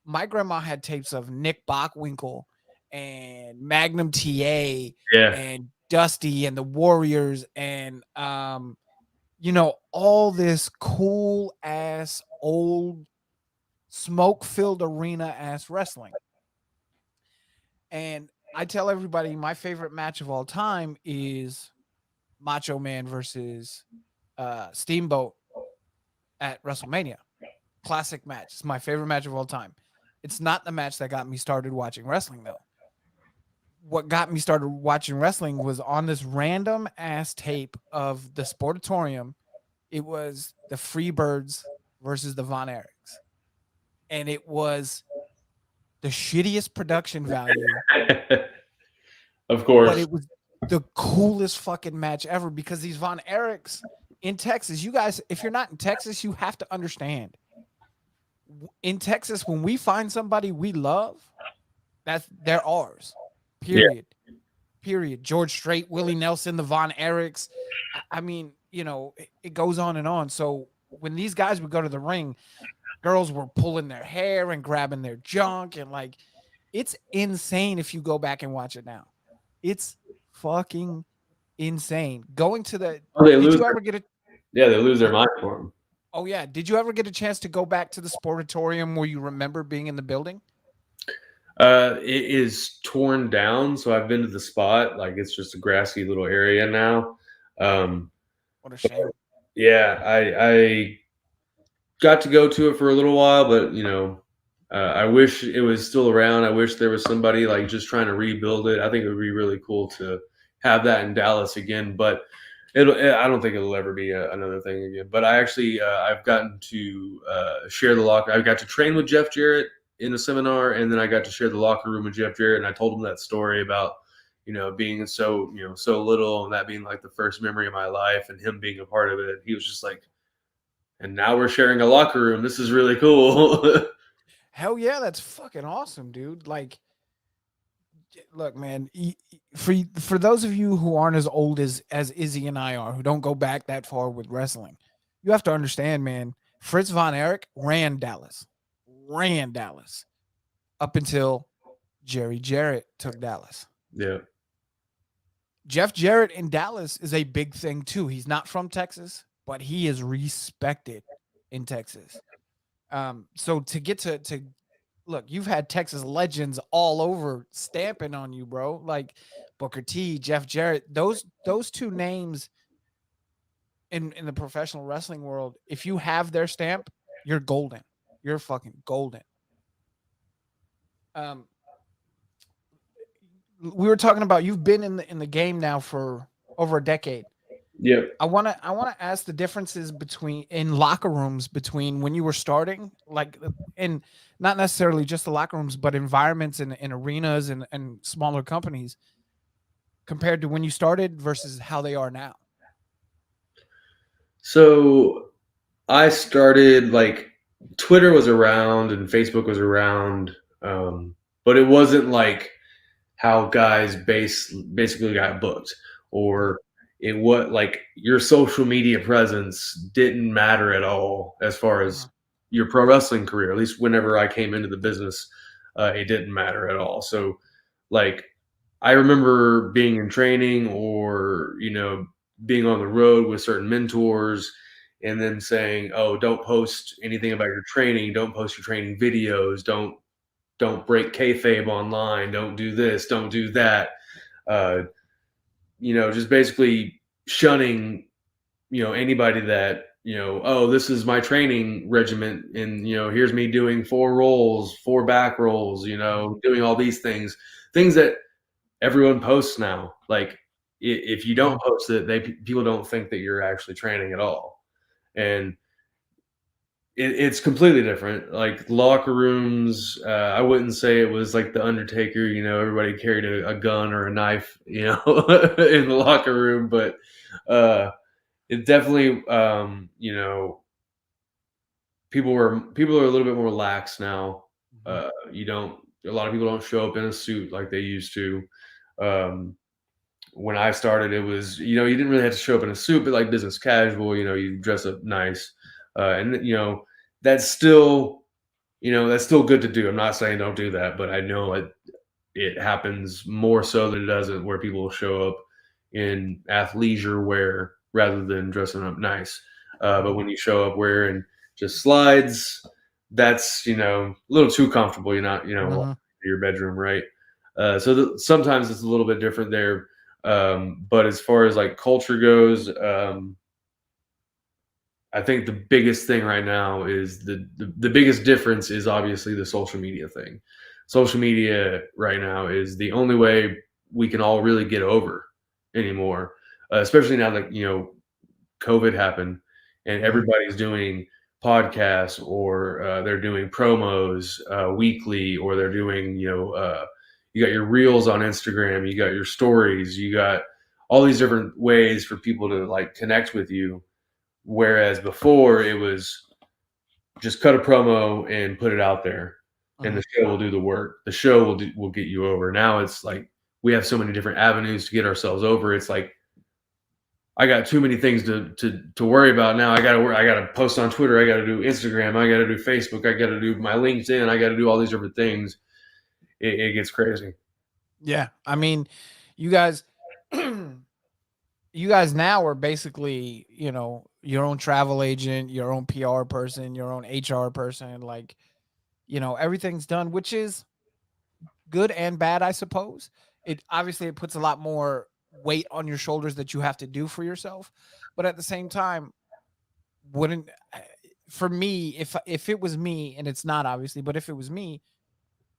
my grandma had tapes of Nick Bockwinkel and Magnum TA and Dusty and the Warriors and all this cool ass old smoke filled arena ass wrestling. And I tell everybody my favorite match of all time is Macho Man versus Steamboat at WrestleMania. Classic match. It's my favorite match of all time. It's not the match that got me started watching wrestling though. What got me started watching wrestling was on this random ass tape of the Sportatorium. It was the Freebirds versus the Von Erichs. And it was the shittiest production value, Of but course. it was the coolest fucking match ever because these Von Erichs in Texas, you guys, if you're not in Texas, you have to understand. In Texas, when we find somebody we love, they're ours. Yeah. Period. Period. George Strait, Willie Nelson, the Von Erichs. I mean, it goes on and on. So when these guys would go to the ring, girls were pulling their hair and grabbing their junk, and like, it's insane if you go back and watch it now. It's fucking insane. Going to the Oh, they did lose you their, ever get a yeah, they lose their mind for him. oh yeah, did you ever get a chance to go back to the sportatorium where you remember being in the building? It is torn down, so I've been to the spot. Like it's just a grassy little area now. What a shame. Yeah, I got to go to it for a little while, but I wish it was still around. I wish there was somebody like just trying to rebuild it. I think it would be really cool to have that in Dallas again, but I don't think it'll ever be another thing again. But I actually, I've gotten to share the locker. I got to train with Jeff Jarrett in a seminar, and then I got to share the locker room with Jeff Jarrett, and I told him that story about being so little, and that being like the first memory of my life, and him being a part of it. He was just like, and now we're sharing a locker room. This is really cool. Hell yeah, that's fucking awesome, dude. Like, look, man, for those of you who aren't as old as Izzy and I are, who don't go back that far with wrestling, you have to understand, man. Fritz Von Erich ran Dallas up until Jerry Jarrett took Dallas. Yeah. Jeff Jarrett in Dallas is a big thing too. He's not from Texas, but he is respected in Texas. So to get to look, you've had Texas legends all over stamping on you, bro. Like Booker T, Jeff Jarrett, those two names in the professional wrestling world, if you have their stamp, you're golden. You're fucking golden. We were talking about you've been in the game now for over a decade. Yep. I want to ask the differences in locker rooms between when you were starting, like, in not necessarily just the locker rooms, but environments in arenas and smaller companies compared to when you started versus how they are now. So I started, like, Twitter was around and Facebook was around, but it wasn't like how guys basically got booked, or like your social media presence didn't matter at all as far as your pro wrestling career. At least whenever I came into the business, it didn't matter at all. So, like, I remember being in training or being on the road with certain mentors, and then saying, "Oh, don't post anything about your training. Don't post your training videos. Don't break kayfabe online. Don't do this. Don't do that." Just basically shunning, anybody that, oh, this is my training regiment, and here's me doing 4 rolls, 4 back rolls, doing all these things that everyone posts now. Like, if you don't post it, people don't think that you're actually training at all, and it's completely different. Like locker rooms, I wouldn't say it was like the Undertaker. Everybody carried a gun or a knife, in the locker room, but it definitely, people are a little bit more lax now. A lot of people don't show up in a suit like they used to. When I started, it was, you didn't really have to show up in a suit, but like business casual, you dress up nice. And that's still, that's still good to do. I'm not saying don't do that, but I know it happens more so than it doesn't, where people show up in athleisure wear rather than dressing up nice. But when you show up wearing just slides, that's, a little too comfortable. You're not, walking to your bedroom, right? So sometimes it's a little bit different there. But as far as like culture goes, I think the biggest thing right now is the biggest difference is obviously the social media thing. Social media right now is the only way we can all really get over anymore, especially now that, COVID happened. and everybody's doing podcasts, or they're doing promos weekly, or they're doing, you got your reels on Instagram, you got your stories, you got all these different ways for people to like connect with you. Whereas before it was just cut a promo and put it out there, and the show will do the work. The show will get you over. Now it's like we have so many different avenues to get ourselves over. It's like I got too many things to worry about now. I gotta post on Twitter. I gotta do Instagram. I gotta do Facebook. I gotta do my LinkedIn. I gotta do all these different things. It gets crazy. Yeah, I mean, you guys, you guys now are basically, your own travel agent, your own PR person, your own HR person. Like, everything's done, which is good and bad, I suppose. It puts a lot more weight on your shoulders that you have to do for yourself, but at the same time, wouldn't for me, if it was me, and it's not obviously, but if it was me,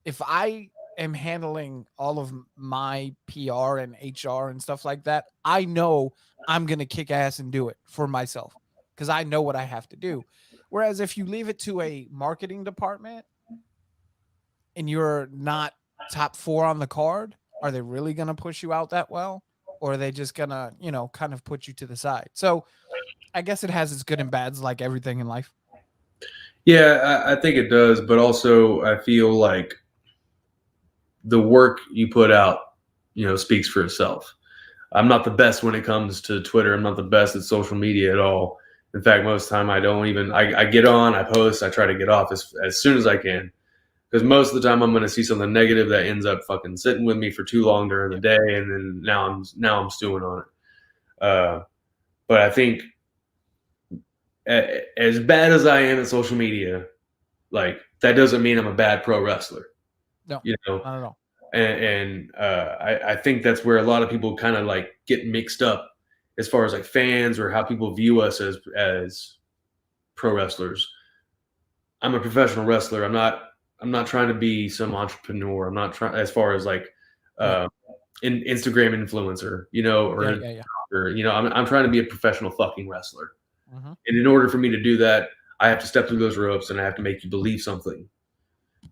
if I am handling all of my PR and HR and stuff like that, I know I'm going to kick ass and do it for myself because I know what I have to do. Whereas if you leave it to a marketing department and you're not top 4 on the card, are they really going to push you out that well? Or are they just going to, kind of put you to the side? So I guess it has its good and bads like everything in life. Yeah, I think it does, but also I feel like the work you put out, speaks for itself. I'm not the best when it comes to Twitter. I'm not the best at social media at all. In fact, most of the time I don't even, I get on, I post, I try to get off as soon as I can. Because most of the time I'm going to see something negative that ends up fucking sitting with me for too long during the day. And then now I'm stewing on it. But I think as bad as I am at social media, like that doesn't mean I'm a bad pro wrestler. No, Not at all. And I think that's where a lot of people kind of like get mixed up as far as like fans or how people view us as pro wrestlers. I'm a professional wrestler. I'm not trying to be some entrepreneur. I'm not trying as far as like an Instagram influencer, I'm trying to be a professional fucking wrestler. Mm-hmm. And in order for me to do that, I have to step through those ropes and I have to make you believe something.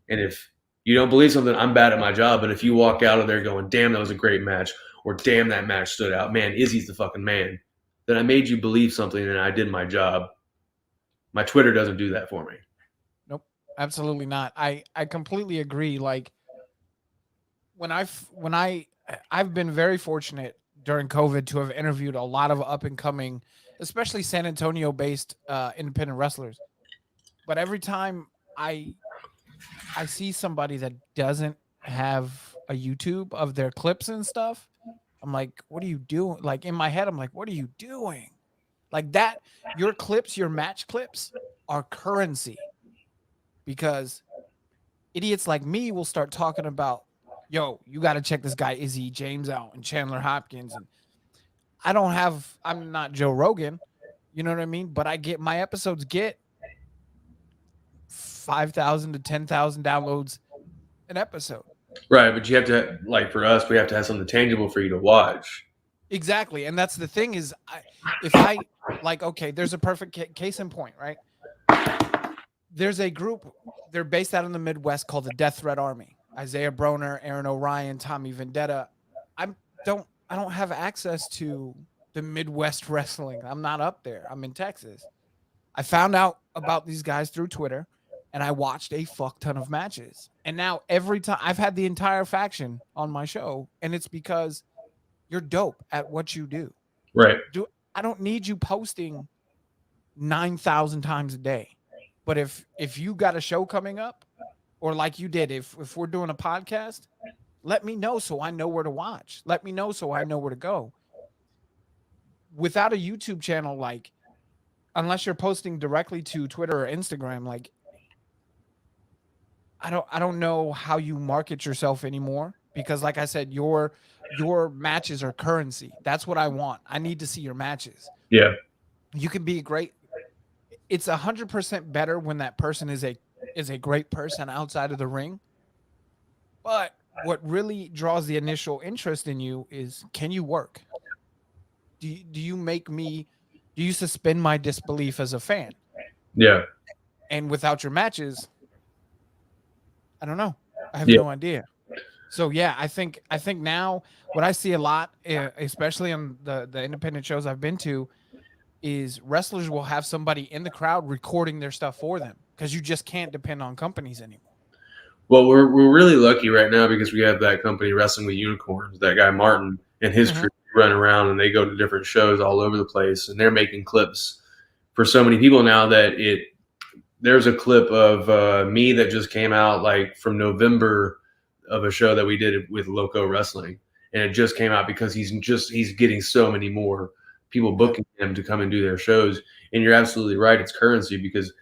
And if you don't believe something, I'm bad at my job. But if you walk out of there going, damn, that was a great match, or damn, that match stood out, man, Izzy's the fucking man, then I made you believe something and I did my job. My Twitter doesn't do that for me. Nope, absolutely not. I completely agree. Like I've been very fortunate during COVID to have interviewed a lot of up and coming, especially San Antonio based independent wrestlers. But every time I see somebody that doesn't have a YouTube of their clips and stuff, I'm like, what are you doing? Like in my head, I'm like, what are you doing? Like that, your clips, your match clips are currency because idiots like me will start talking about, yo, you got to check this guy Izzy James out and Chandler Hopkins. And I'm not Joe Rogan, you know what I mean? But my episodes get 5,000 to 10,000 downloads an episode. Right. But you have to, like for us, we have to have something tangible for you to watch. Exactly. And that's the thing is okay, there's a perfect case in point, right? There's a group, they're based out in the Midwest called the Death Threat Army. Isaiah Broner, Aaron O'Ryan, Tommy Vendetta. I don't have access to the Midwest wrestling. I'm not up there. I'm in Texas. I found out about these guys through Twitter and I watched a fuck ton of matches. And now every time I've had the entire faction on my show, and it's because you're dope at what you do. Right. I don't need you posting 9,000 times a day. But if you got a show coming up, or like you did, if we're doing a podcast, let me know so I know where to watch. Let me know so I know where to go. Without a YouTube channel, like unless you're posting directly to Twitter or Instagram, like I don't know how you market yourself anymore because like I said, your matches are currency. That's what I want. I need to see your matches. Yeah. You can be great. It's 100% better when that person is a great person outside of the ring. But what really draws the initial interest in you is, can you work? Do you Do you suspend my disbelief as a fan? Yeah. And without your matches, I don't know. I have Yeah. no idea. So yeah, I think now what I see a lot, especially on the independent shows I've been to, is wrestlers will have somebody in the crowd recording their stuff for them because you just can't depend on companies anymore. Well, we're really lucky right now because we have that company, Wrestling with Unicorns, that guy Martin and his crew run around and they go to different shows all over the place, and they're making clips for so many people now that there's a clip of me that just came out like from November of a show that we did with Loco Wrestling, and it just came out because he's getting so many more people booking him to come and do their shows. And you're absolutely right, it's currency, because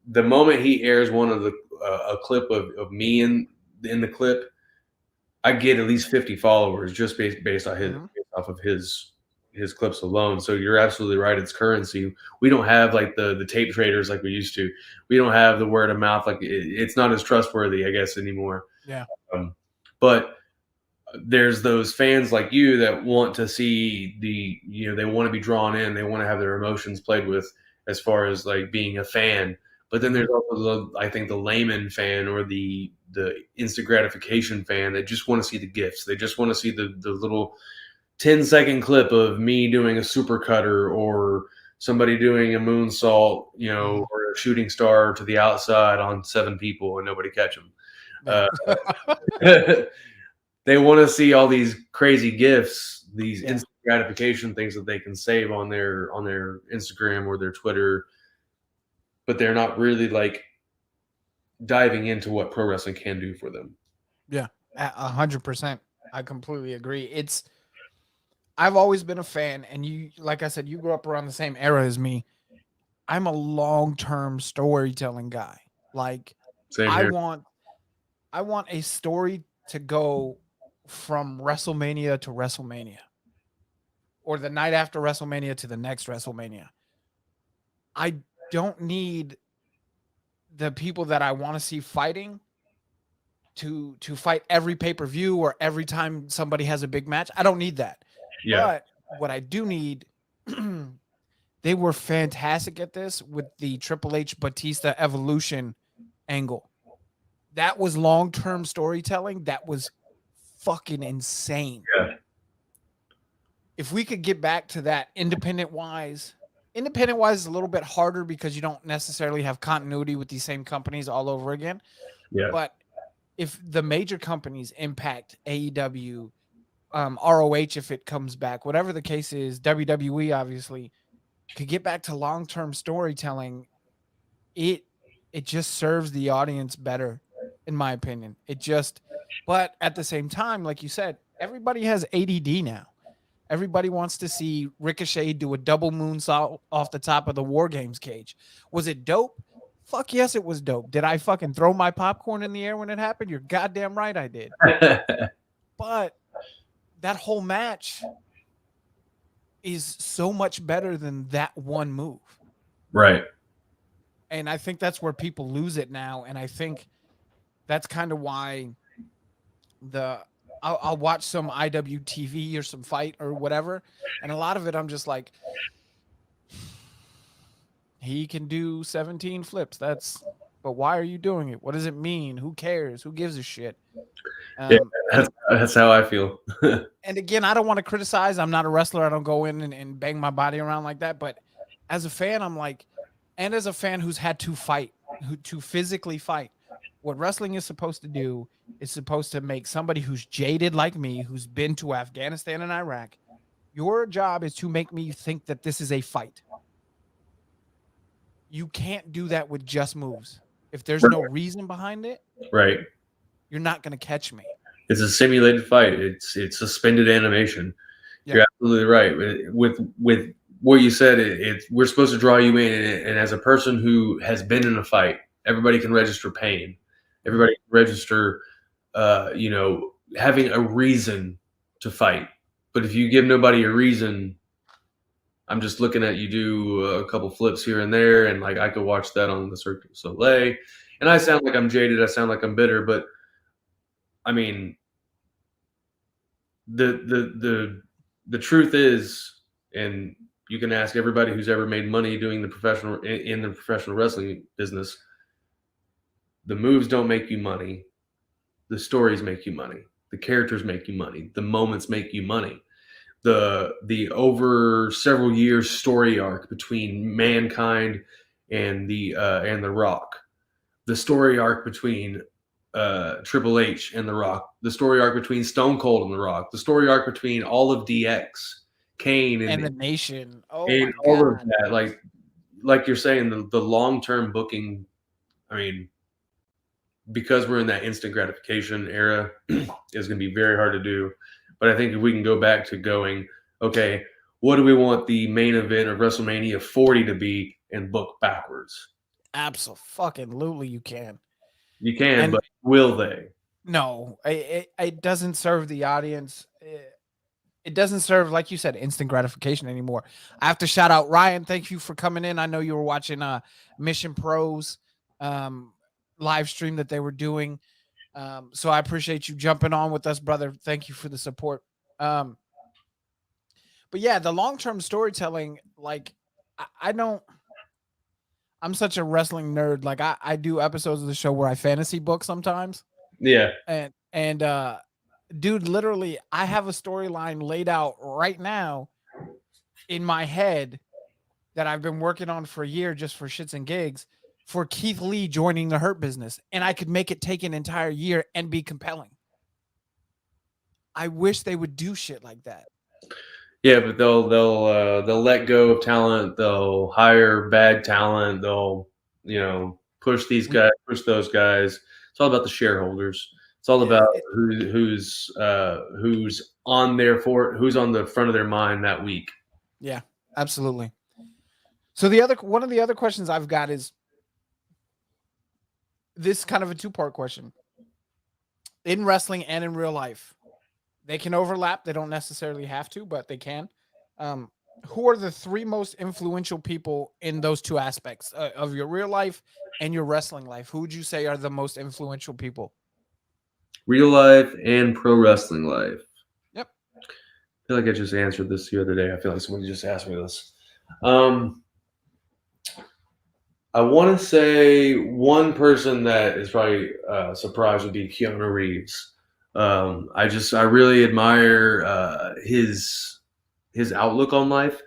the moment he airs one of the a clip of me in the clip, I get at least 50 followers just based on off of his clips alone. So you're absolutely right. It's currency. We don't have like the tape traders like we used to. We don't have the word of mouth. Like it's not as trustworthy, I guess, anymore. Yeah. But there's those fans like you that want to see they want to be drawn in. They want to have their emotions played with as far as like being a fan. But then there's also I think the layman fan or the instant gratification fan that just want to see the gifts. They just want to see the little 10-second clip of me doing a super cutter or somebody doing a moonsault, or a shooting star to the outside on 7 people and nobody catch them. They want to see all these crazy gifts, these instant gratification things that they can save on their Instagram or their Twitter, but they're not really like diving into what pro wrestling can do for them. Yeah, 100%. I completely agree. I've always been a fan, and you, like I said, you grew up around the same era as me. I'm a long-term storytelling guy. Like, Same I here. want a story to go from WrestleMania to WrestleMania, or the night after WrestleMania to the next WrestleMania. I don't need the people that I want to see fighting to fight every pay-per-view or every time somebody has a big match. I don't need that. Yeah. But what I do need, they were fantastic at this with the Triple H Batista Evolution angle. That was long-term storytelling. That was fucking insane. Yeah. If we could get back to that independent-wise is a little bit harder because you don't necessarily have continuity with these same companies all over again. Yeah. But if the major companies, Impact, AEW, ROH, if it comes back, whatever the case is, WWE obviously, could get back to long-term storytelling, it just serves the audience better, in my opinion. But at the same time, like you said, everybody has ADD now. Everybody wants to see Ricochet do a double moonsault off the top of the War Games cage. Was it dope? Fuck yes, it was dope. Did I fucking throw my popcorn in the air when it happened? You're goddamn right I did. But that whole match is so much better than that one move. Right. And I think that's where people lose it now. And I think that's kind of why I'll watch some IWTV or some fight or whatever. And a lot of it, I'm just like, he can do 17 flips. But why are you doing it? What does it mean? Who cares? Who gives a shit? That's how I feel. And again, I don't want to criticize. I'm not a wrestler. I don't go in and bang my body around like that. But as a fan, I'm like, and as a fan who's had to fight, to physically fight, what wrestling is supposed to do is supposed to make somebody who's jaded like me, who's been to Afghanistan and Iraq, your job is to make me think that this is a fight. You can't do that with just moves. If there's no reason behind it, right, you're not going to catch me. It's a simulated fight. It's suspended animation. Yeah. You're absolutely right. With what you said, we're supposed to draw you in, and as a person who has been in a fight, everybody can register pain. Everybody can register, having a reason to fight. But if you give nobody a reason, I'm just looking at you do a couple flips here and there, and like I could watch that on the Cirque du Soleil, and I sound like I'm jaded. I sound like I'm bitter, but I mean, the truth is, and you can ask everybody who's ever made money doing the in the professional wrestling business. The moves don't make you money. The stories make you money. The characters make you money. The moments make you money. The over several years story arc between Mankind and the Rock. The story arc between Triple H and The Rock, the story arc between Stone Cold and The Rock, the story arc between all of DX, Kane, and the Nation. Oh and my all of God. that. Like you're saying, the long term booking. I mean, because we're in that instant gratification era, is going to be very hard to do. But I think if we can go back to going, okay, what do we want the main event of WrestleMania 40 to be, and book backwards? Absolutely, you can. You can, And but will they? no, it doesn't serve the audience. It doesn't serve, like you said, instant gratification anymore. I have to shout out Ryan. Thank you for coming in. I know you were watching Mission Pros live stream that they were doing. So I appreciate you jumping on with us, brother. Thank you for the support. But yeah, the long-term storytelling, like I don't. I'm such a wrestling nerd. Like I do episodes of the show where I fantasy book sometimes. Yeah. And dude, literally, I have a storyline laid out right now in my head that I've been working on for a year just for shits and gigs for Keith Lee joining the Hurt Business, and I could make it take an entire year and be compelling. I wish they would do shit like that. Yeah, but they'll let go of talent. They'll hire bad talent. They'll push these guys, push those guys. It's all about the shareholders. It's all about who's on who's on the front of their mind that week. Yeah, absolutely. So one of the other questions I've got is this kind of a two-part question. In wrestling and in real life, they can overlap. They don't necessarily have to, but they can. Who are the three most influential people in those two aspects of your real life and your wrestling life? Who would you say are the most influential people? Real life and pro wrestling life. Yep. I feel like I just answered this the other day. I feel like somebody just asked me this. I want to say one person that is probably surprised would be Keanu Reeves. I really admire his outlook on life.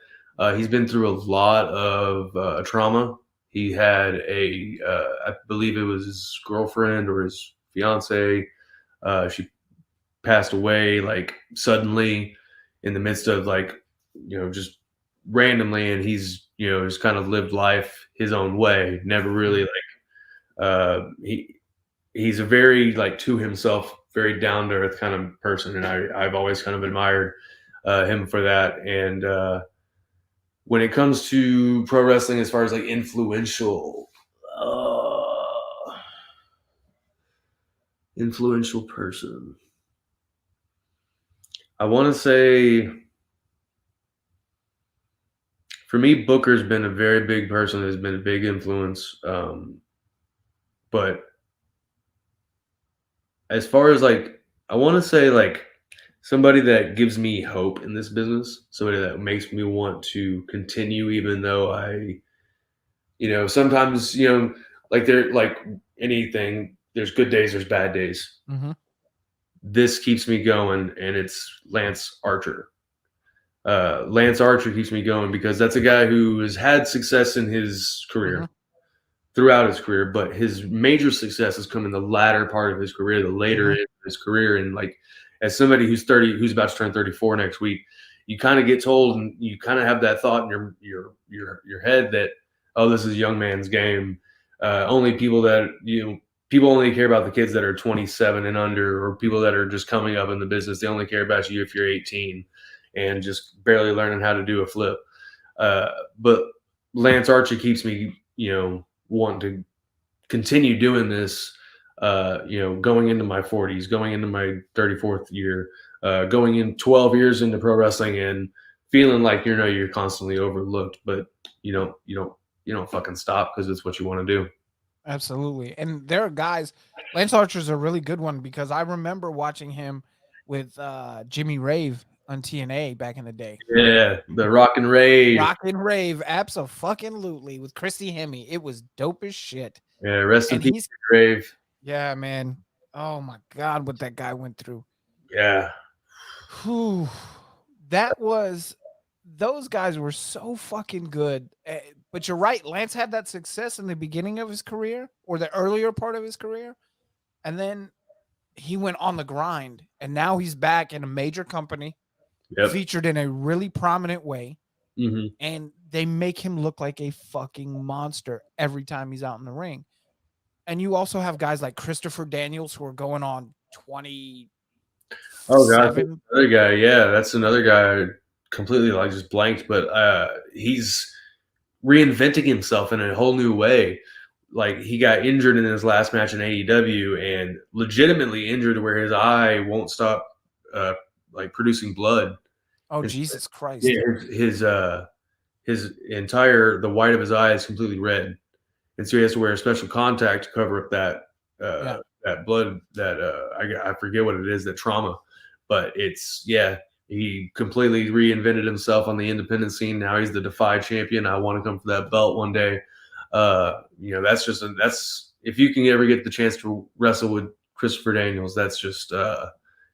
He's been through a lot of trauma. He had I believe it was his girlfriend or his fiance. She passed away like suddenly in the midst of just randomly, and he's just kind of lived life his own way. Never really he's a very to himself, very down to earth kind of person, and I've always kind of admired him for that. And when it comes to pro wrestling, as far as influential person, I want to say, for me, Booker's been a very big person. Has been a big influence. But as far as I want to say somebody that gives me hope in this business, somebody that makes me want to continue, even though sometimes anything, there's good days, there's bad days. Mm-hmm. This keeps me going, and it's Lance Archer. Lance Archer keeps me going because that's a guy who has had success in his career, throughout his career, but his major success has come in the latter part of his career, the later in his career. And as somebody who's about to turn 34 next week, you kind of get told, and you kind of have that thought in your head that, oh, this is a young man's game. Only people only care about the kids that are 27 and under, or people that are just coming up in the business. They only care about you if you're 18 and just barely learning how to do a flip. But Lance Archer keeps me, wanting to continue doing this, going into my 40s, going into my 34th year, going in 12 years into pro wrestling, and feeling like you're constantly overlooked, but you don't fucking stop because it's what you want to do. Absolutely. And there are guys, Lance Archer's a really good one, because I remember watching him with Jimmy Rave on TNA back in the day. Yeah, the Rock and Rave. Rock and Rave, absolutely, with Christy Hemme. It was dope as shit. Yeah, rest in And peace, Rave. yeah, man. Oh my God, what that guy went through. Yeah. Whew. That was, those guys were so fucking good. But you're right. Lance had that success in the beginning of his career or the earlier part of his career. And then he went on the grind. And now he's back in a major company, Yep. featured in a really prominent way. Mm-hmm. And they make him look like a fucking monster every time he's out in the ring. And you also have guys like Christopher Daniels who are going on 20. Oh god, another guy. Yeah, that's another guy. I completely like just blanked, but he's reinventing himself in a whole new way. Like he got injured in his last match in AEW, and legitimately injured where his eye won't stop, like producing blood. Oh Jesus Christ! Yeah, his entire the white of his eye is completely red, and so he has to wear a special contact to cover up that that blood that I forget what it is, that trauma, but it's he completely reinvented himself on the independent scene. Now he's the Defy champion. I want to come for that belt one day. That's just that's if you can ever get the chance to wrestle with Christopher Daniels, that's just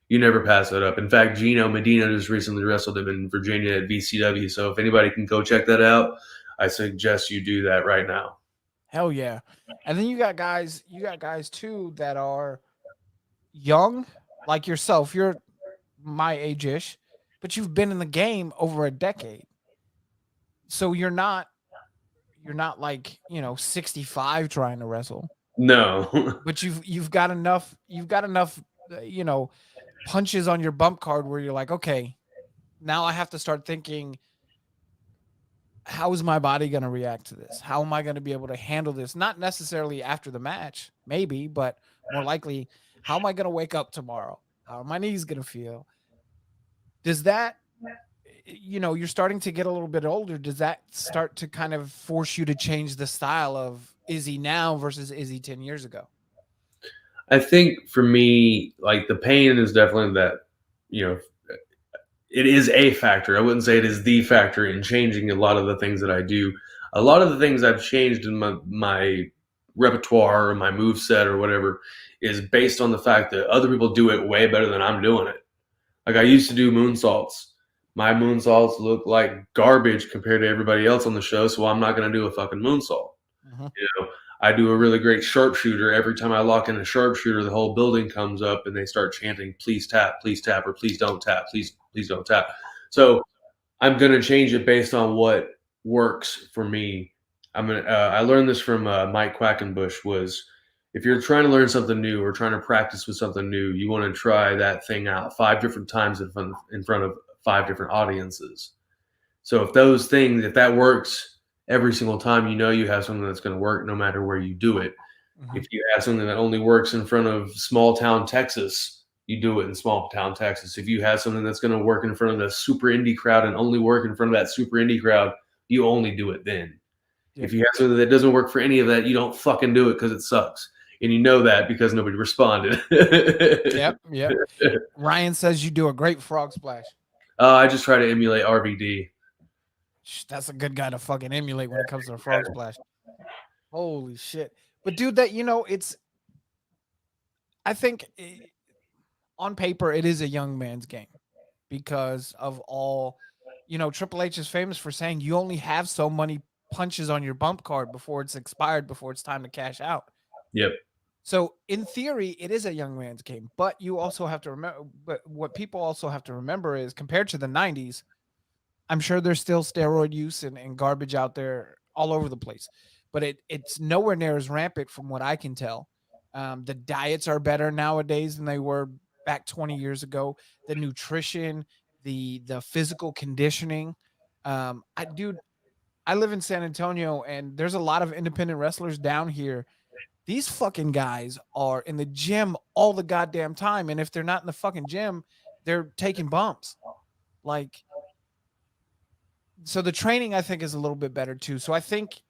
you never pass it up. In fact, Gino Medina just recently wrestled him in Virginia at VCW. So if anybody can go check that out, I suggest you do that right now. Hell yeah. And then you got guys too that are young, like yourself. You're my age-ish, but you've been in the game over a decade. So you're not like, 65 trying to wrestle. No. But you've got enough, punches on your bump card where you're like, okay, now I have to start thinking, how is my body going to react to this? How am I going to be able to handle this? Not necessarily after the match, maybe, but more likely, how am I going to wake up tomorrow? How are my knees going to feel? Does that, you're starting to get a little bit older. Does that start to kind of force you to change the style of Izzy now versus Izzy 10 years ago? I think for me, like the pain is definitely that, it is a factor. I wouldn't say it is the factor in changing a lot of the things that I do. A lot of the things I've changed in my repertoire or my move set or whatever is based on the fact that other people do it way better than I'm doing it. Like I used to do moonsaults. My moonsaults look like garbage compared to everybody else on the show, so I'm not going to do a fucking moonsault. Mm-hmm. I do a really great sharpshooter. Every time I lock in a sharpshooter, the whole building comes up and they start chanting, please tap, or please don't tap, please don't tap. So I'm going to change it based on what works for me. I learned this from Mike Quackenbush, was if you're trying to learn something new or trying to practice with something new, you want to try that thing out 5 different times in front of 5 different audiences. So if that works every single time, you have something that's going to work no matter where you do it. Mm-hmm. If you have something that only works in front of small town Texas, you do it in small town Texas. If you have something that's going to work in front of the super indie crowd and only work in front of that super indie crowd, you only do it then. Yeah. If you have something that doesn't work for any of that, you don't fucking do it because it sucks. And you know that because nobody responded. Yep. Ryan says you do a great frog splash. I just try to emulate RVD. That's a good guy to fucking emulate when it comes to a frog splash. Holy shit. But dude, that, I think on paper, it is a young man's game because of all, Triple H is famous for saying you only have so many punches on your bump card before it's expired, before it's time to cash out. Yep. So in theory, it is a young man's game, but you also have to remember, but what people also have to remember is compared to the 90s, I'm sure there's still steroid use and garbage out there all over the place, but it's nowhere near as rampant from what I can tell. The diets are better nowadays than they were back 20 years ago. The nutrition, the physical conditioning. I live in San Antonio, and there's a lot of independent wrestlers down here. These fucking guys are in the gym all the goddamn time, and if they're not in the fucking gym, they're taking bumps. Like, so the training, I think, is a little bit better too. So I think,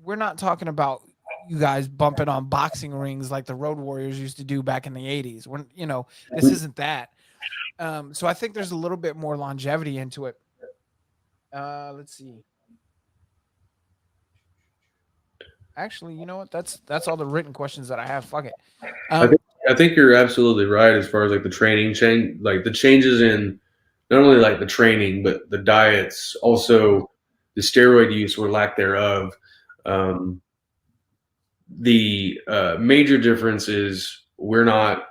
we're not talking about you guys bumping on boxing rings like the Road Warriors used to do back in the 80s. When, this isn't that. So I think there's a little bit more longevity into it. Let's see. Actually, you know what? That's all the written questions that I have. Fuck it. I think I think you're absolutely right as far as like the training change, like the changes in not only like the training but the diets, also the steroid use or lack thereof. Um, the major difference is we're not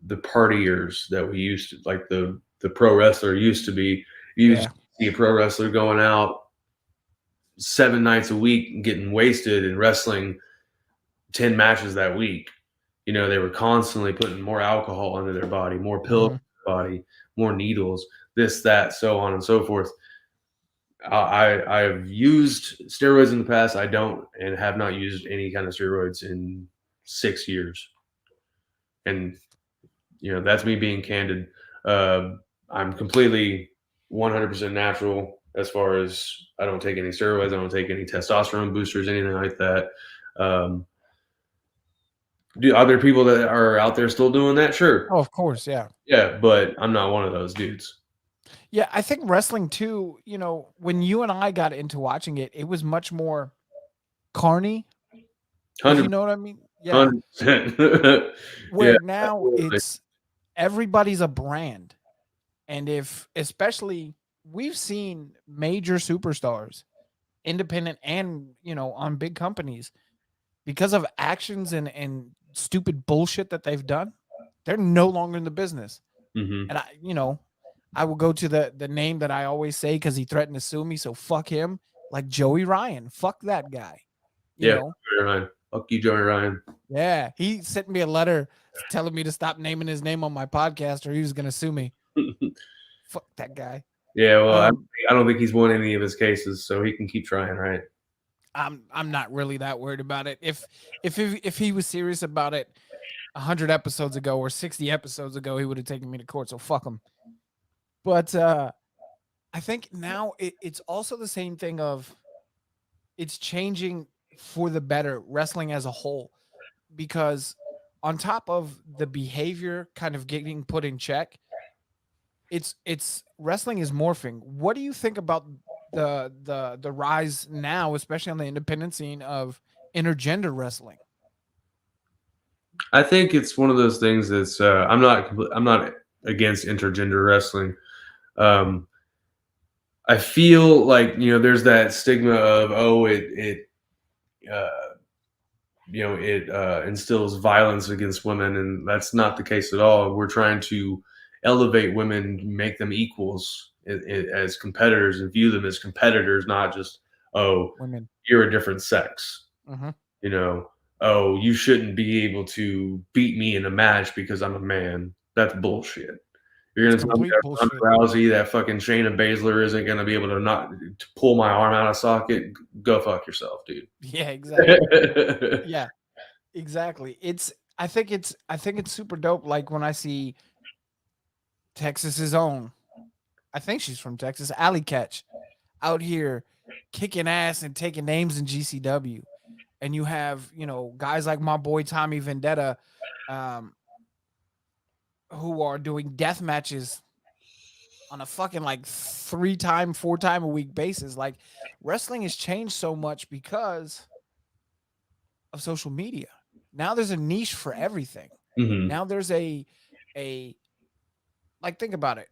the partiers that we used to, like the pro wrestler used to be. You used Yeah. to see a pro wrestler going out 7 nights a week and getting wasted and wrestling 10 matches that week. You know, they were constantly putting more alcohol into their body, more pills Mhm. in their body, more needles, this, that, so on and so forth. I've used steroids in the past. I don't and have not used any kind of steroids in 6 years. And that's me being candid. I'm completely 100% natural as far as I don't take any steroids. I don't take any testosterone boosters, anything like that. Um, do other people that are out there still doing that? Sure. Oh, of course, yeah. Yeah, but I'm not one of those dudes. Yeah, I think wrestling too, when you and I got into watching it, it was much more carny, if you 100, know what I mean. Yeah. 100%. Yeah, Where now absolutely. it's everybody's a brand. And if especially we've seen major superstars, independent and, on big companies, because of actions and stupid bullshit that they've done, they're no longer in the business. Mhm. And I will go to the name that I always say because he threatened to sue me. So fuck him. Like Joey Ryan. Fuck that guy. You Yeah, know? Joey Ryan. Fuck you, Joey Ryan. Yeah. He sent me a letter telling me to stop naming his name on my podcast or he was gonna sue me. Fuck that guy. Yeah, well, Um, I don't think he's won any of his cases, so he can keep trying, right? I'm not really that worried about it. If he was serious about it 100 episodes ago or 60 episodes ago, he would have taken me to court. So fuck him. But I think now it's also the same thing of it's changing for the better, wrestling as a whole, because on top of the behavior kind of getting put in check, it's wrestling is morphing. What do you think about the rise now, especially on the independent scene, of intergender wrestling? I think it's one of those things that's I'm not against intergender wrestling. Um, I feel like there's that stigma of uh, it instills violence against women, and that's not the case at all. We're trying to elevate women, make them equals as competitors, and view them as competitors, not just Women. you're a different sex. Hmm. You know, you shouldn't be able to beat me in a match because I'm a man. That's bullshit. You're It's gonna tell me complete that bullshit. Ronda Rousey, that fucking Shayna Baszler isn't gonna be able to pull my arm out of socket? Go fuck yourself, dude. Yeah, exactly. Yeah, exactly. I think it's super dope. Like when I see Texas's own, I think she's from Texas, Alley Catch, out here kicking ass and taking names in GCW. And you have, guys like my boy Tommy Vendetta, um, who are doing death matches on a fucking like 3 time, 4 time a week basis. Like wrestling has changed so much because of social media. Now there's a niche for everything. Mhm. Now there's a like think about it.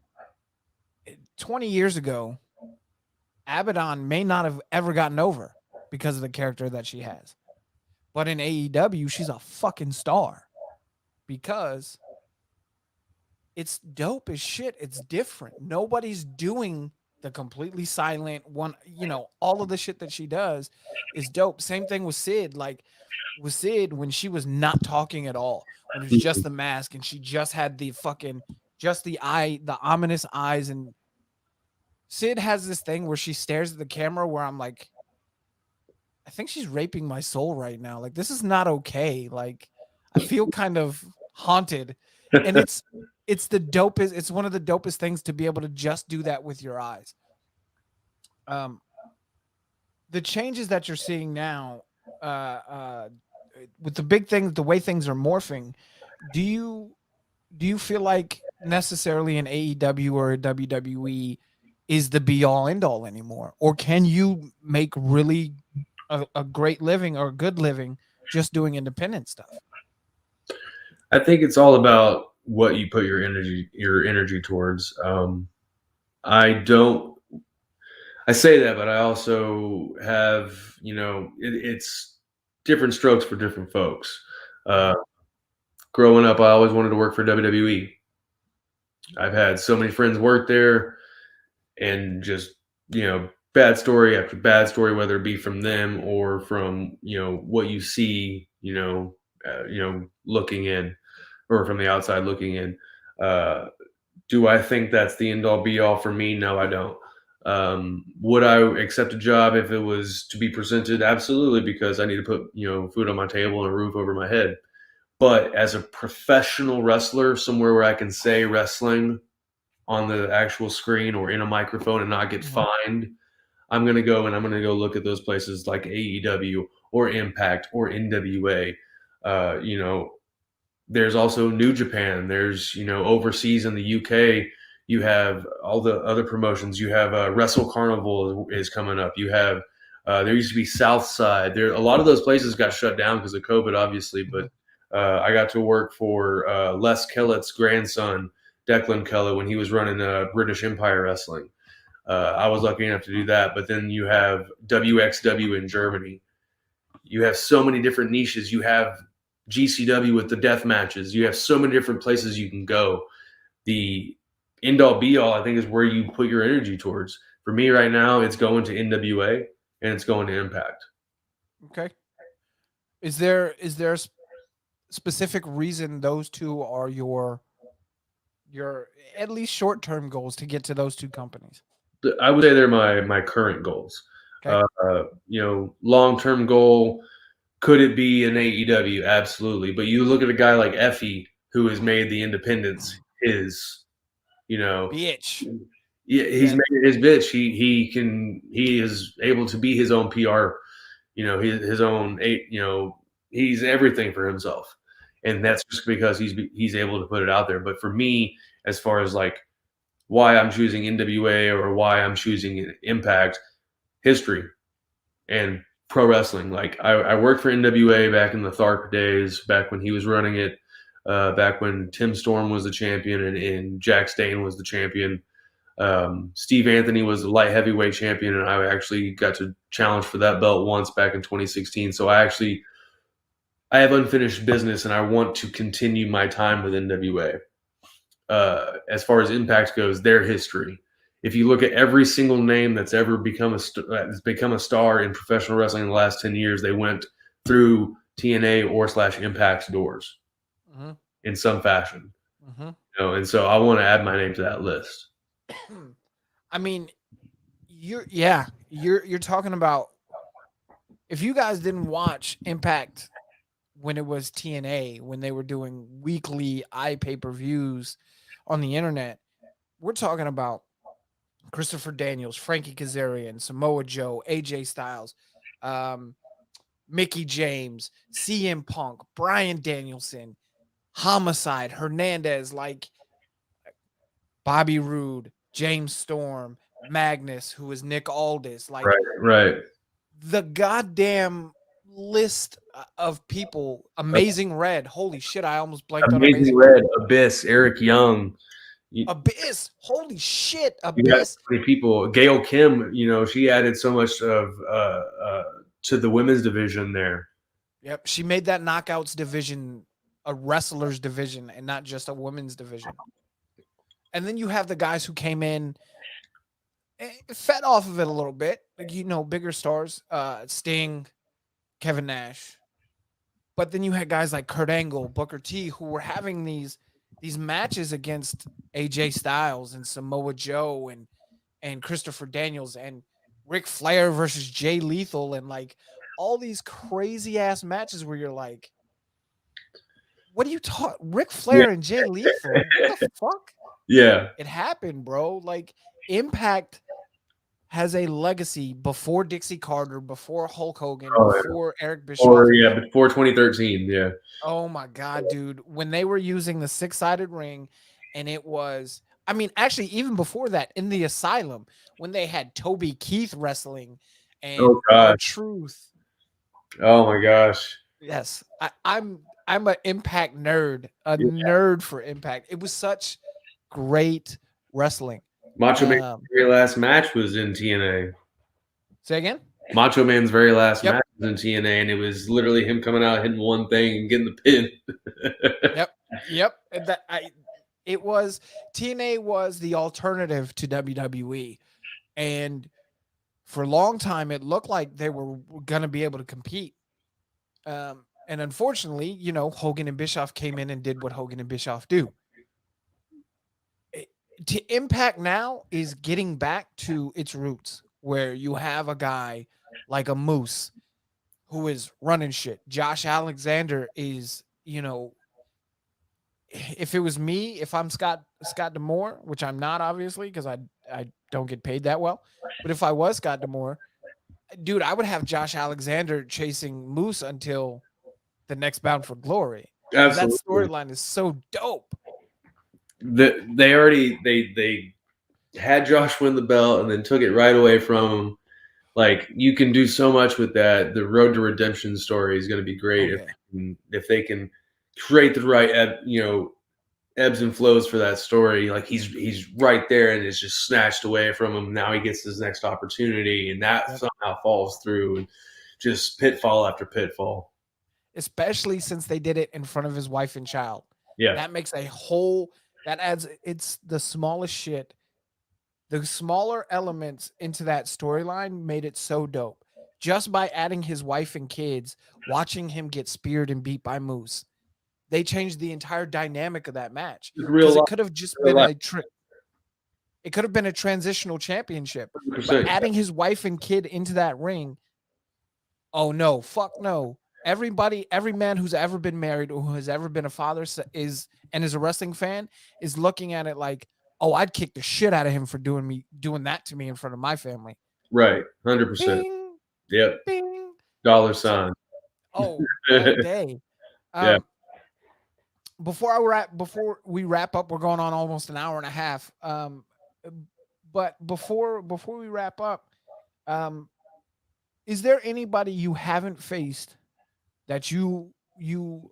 20 years ago, Abaddon may not have ever gotten over because of the character that she has. But in AEW, she's a fucking star because it's dope as shit. It's different. Nobody's doing the completely silent one. All of the shit that she does is dope. Same thing with Sid. Like with Sid, when she was not talking at all, when it was just the mask and she just had the fucking, just the ominous eyes. And Sid has this thing where she stares at the camera where I'm like, I think she's raping my soul right now. Like, this is not okay. Like, I feel kind of haunted. And it's the dopest, it's one of the dopest things to be able to just do that with your eyes. Um, the changes that you're seeing now, uh, uh, with the big things, the way things are morphing, do you do you feel like necessarily an AEW or a WWE is the be all end all anymore, or can you make really a great living or a good living just doing independent stuff? I think it's all about what you put your energy towards. I don't. I say that, but I also have, it's different strokes for different folks. Uh, Growing up, I always wanted to work for WWE. I've had so many friends work there, and just bad story after bad story, whether it be from them or from what you see, looking in, or from the outside looking in. Uh, do I think that's the end all be all for me? No, I don't. Would I accept a job if it was to be presented? Absolutely, because I need to put food on my table and a roof over my head. But as a professional wrestler, somewhere where I can say wrestling on the actual screen or in a microphone and not get fined, I'm going to go and I'm going to go look at those places like AEW or Impact or NWA. Uh, you know, there's also New Japan. There's, overseas in the UK, you have all the other promotions. You have Wrestle Carnival is coming up. You have, there used to be Southside. There, a lot of those places got shut down because of COVID, obviously. But I got to work for Les Kellett's grandson, Declan Kellett, when he was running British Empire Wrestling. I was lucky enough to do that. But then you have WXW in Germany. You have so many different niches. You have GCW with the death matches. You have so many different places you can go. The end all be all, I think, is where you put your energy towards. For me right now, it's going to NWA and it's going to Impact. Okay. Is there a specific reason those two are your at least short term goals to get to those two companies? I would say they're my current goals. Okay. Long term goal, could it be an AEW? Absolutely. But you look at a guy like Effie, who has made the independents his, Bitch. yeah, he's made it his bitch. He is able to be his own PR, his own, he's everything for himself. And that's just because he's able to put it out there. But for me, as far as like why I'm choosing NWA or why I'm choosing Impact, history and pro wrestling. Like I worked for NWA back in the Tharp days, back when he was running it, back when Tim Storm was the champion and Jack Stane was the champion. Steve Anthony was the light heavyweight champion, and I actually got to challenge for that belt once back in 2016. So I have unfinished business, and I want to continue my time with NWA. As far as Impact goes, their history. If you look at every single name that's ever become a star in professional wrestling in the last 10 years, they went through TNA or / Impact doors in some fashion. And so I want to add my name to that list. I mean, you're talking about, if you guys didn't watch Impact when it was TNA, when they were doing weekly pay-per-views on the internet, we're talking about Christopher Daniels, Frankie Kazarian, Samoa Joe, AJ Styles, Mickey James, CM Punk, Bryan Danielson, Homicide, Hernandez, like Bobby Roode, James Storm, Magnus, who is Nick Aldis, like right. The goddamn list of people. Amazing Red, holy shit! I almost blanked on Amazing Red. Abyss, Eric Young. Abyss, holy shit! You got Abyss. so many people. Gail Kim, she added so much of to the women's division there. Yep, she made that knockouts division a wrestlers division and not just a women's division. And then you have the guys who came in, fed off of it a little bit, like bigger stars, Sting, Kevin Nash. But then you had guys like Kurt Angle, Booker T, who were having these matches against AJ Styles and Samoa Joe and Christopher Daniels and Ric Flair versus Jay Lethal, and like all these crazy ass matches where you're like, what are you talking? Ric Flair and Jay Lethal? What the fuck? Yeah. It happened, bro. Like, Impact has a legacy before Dixie Carter, before Hulk Hogan, before Eric Bischoff. Before 2013, yeah. Oh my God, dude. When they were using the 6-sided ring And it was, I mean, actually, even before that, in the Asylum, when they had Toby Keith wrestling Oh and gosh. R-Truth. Oh my gosh. Yes, I'm an Impact nerd, a Yeah. nerd for Impact. It was such great wrestling. Macho Man's very last match was in TNA. Say again? Macho Man's very last Yep. match was in TNA, and it was literally him coming out hitting one thing and getting the pin. Yep. It was TNA was the alternative to WWE, and for a long time it looked like they were going to be able to compete. And unfortunately, Hogan and Bischoff came in and did what Hogan and Bischoff do. To Impact now is getting back to its roots, where you have a guy like a Moose who is running shit. Josh Alexander is, if it was me, if I'm Scott D'Amore, which I'm not obviously because I don't get paid that well, but if I was Scott D'Amore, dude, I would have Josh Alexander chasing Moose until the next Bound for Glory. Because that Absolutely. storyline is so dope. They had Josh win the belt and then took it right away from him. Like, you can do so much with that. The Road to Redemption story is going to be great if they can create the right ebbs and flows for that story. Like, he's right there and it's just snatched away from him. Now he gets his next opportunity, and that somehow falls through, and just pitfall after pitfall. Especially since they did it in front of his wife and child. Yeah, that makes that adds, it's the smallest shit. The smaller elements into that storyline made it so dope. Just by adding his wife and kids, watching him get speared and beat by Moose, they changed the entire dynamic of that match. Because it could have just been it could have been a transitional championship. But adding his wife and kid into that ring, oh no, fuck no. Every man who's ever been married or who has ever been a father is a wrestling fan is looking at it like, oh, I'd kick the shit out of him for doing that to me in front of my family. Right, 100%. Yep. Bing. Dollar sign. All day. Yeah. Before we wrap up, we're going on almost an hour and a half. But before we wrap up, is there anybody you haven't faced that you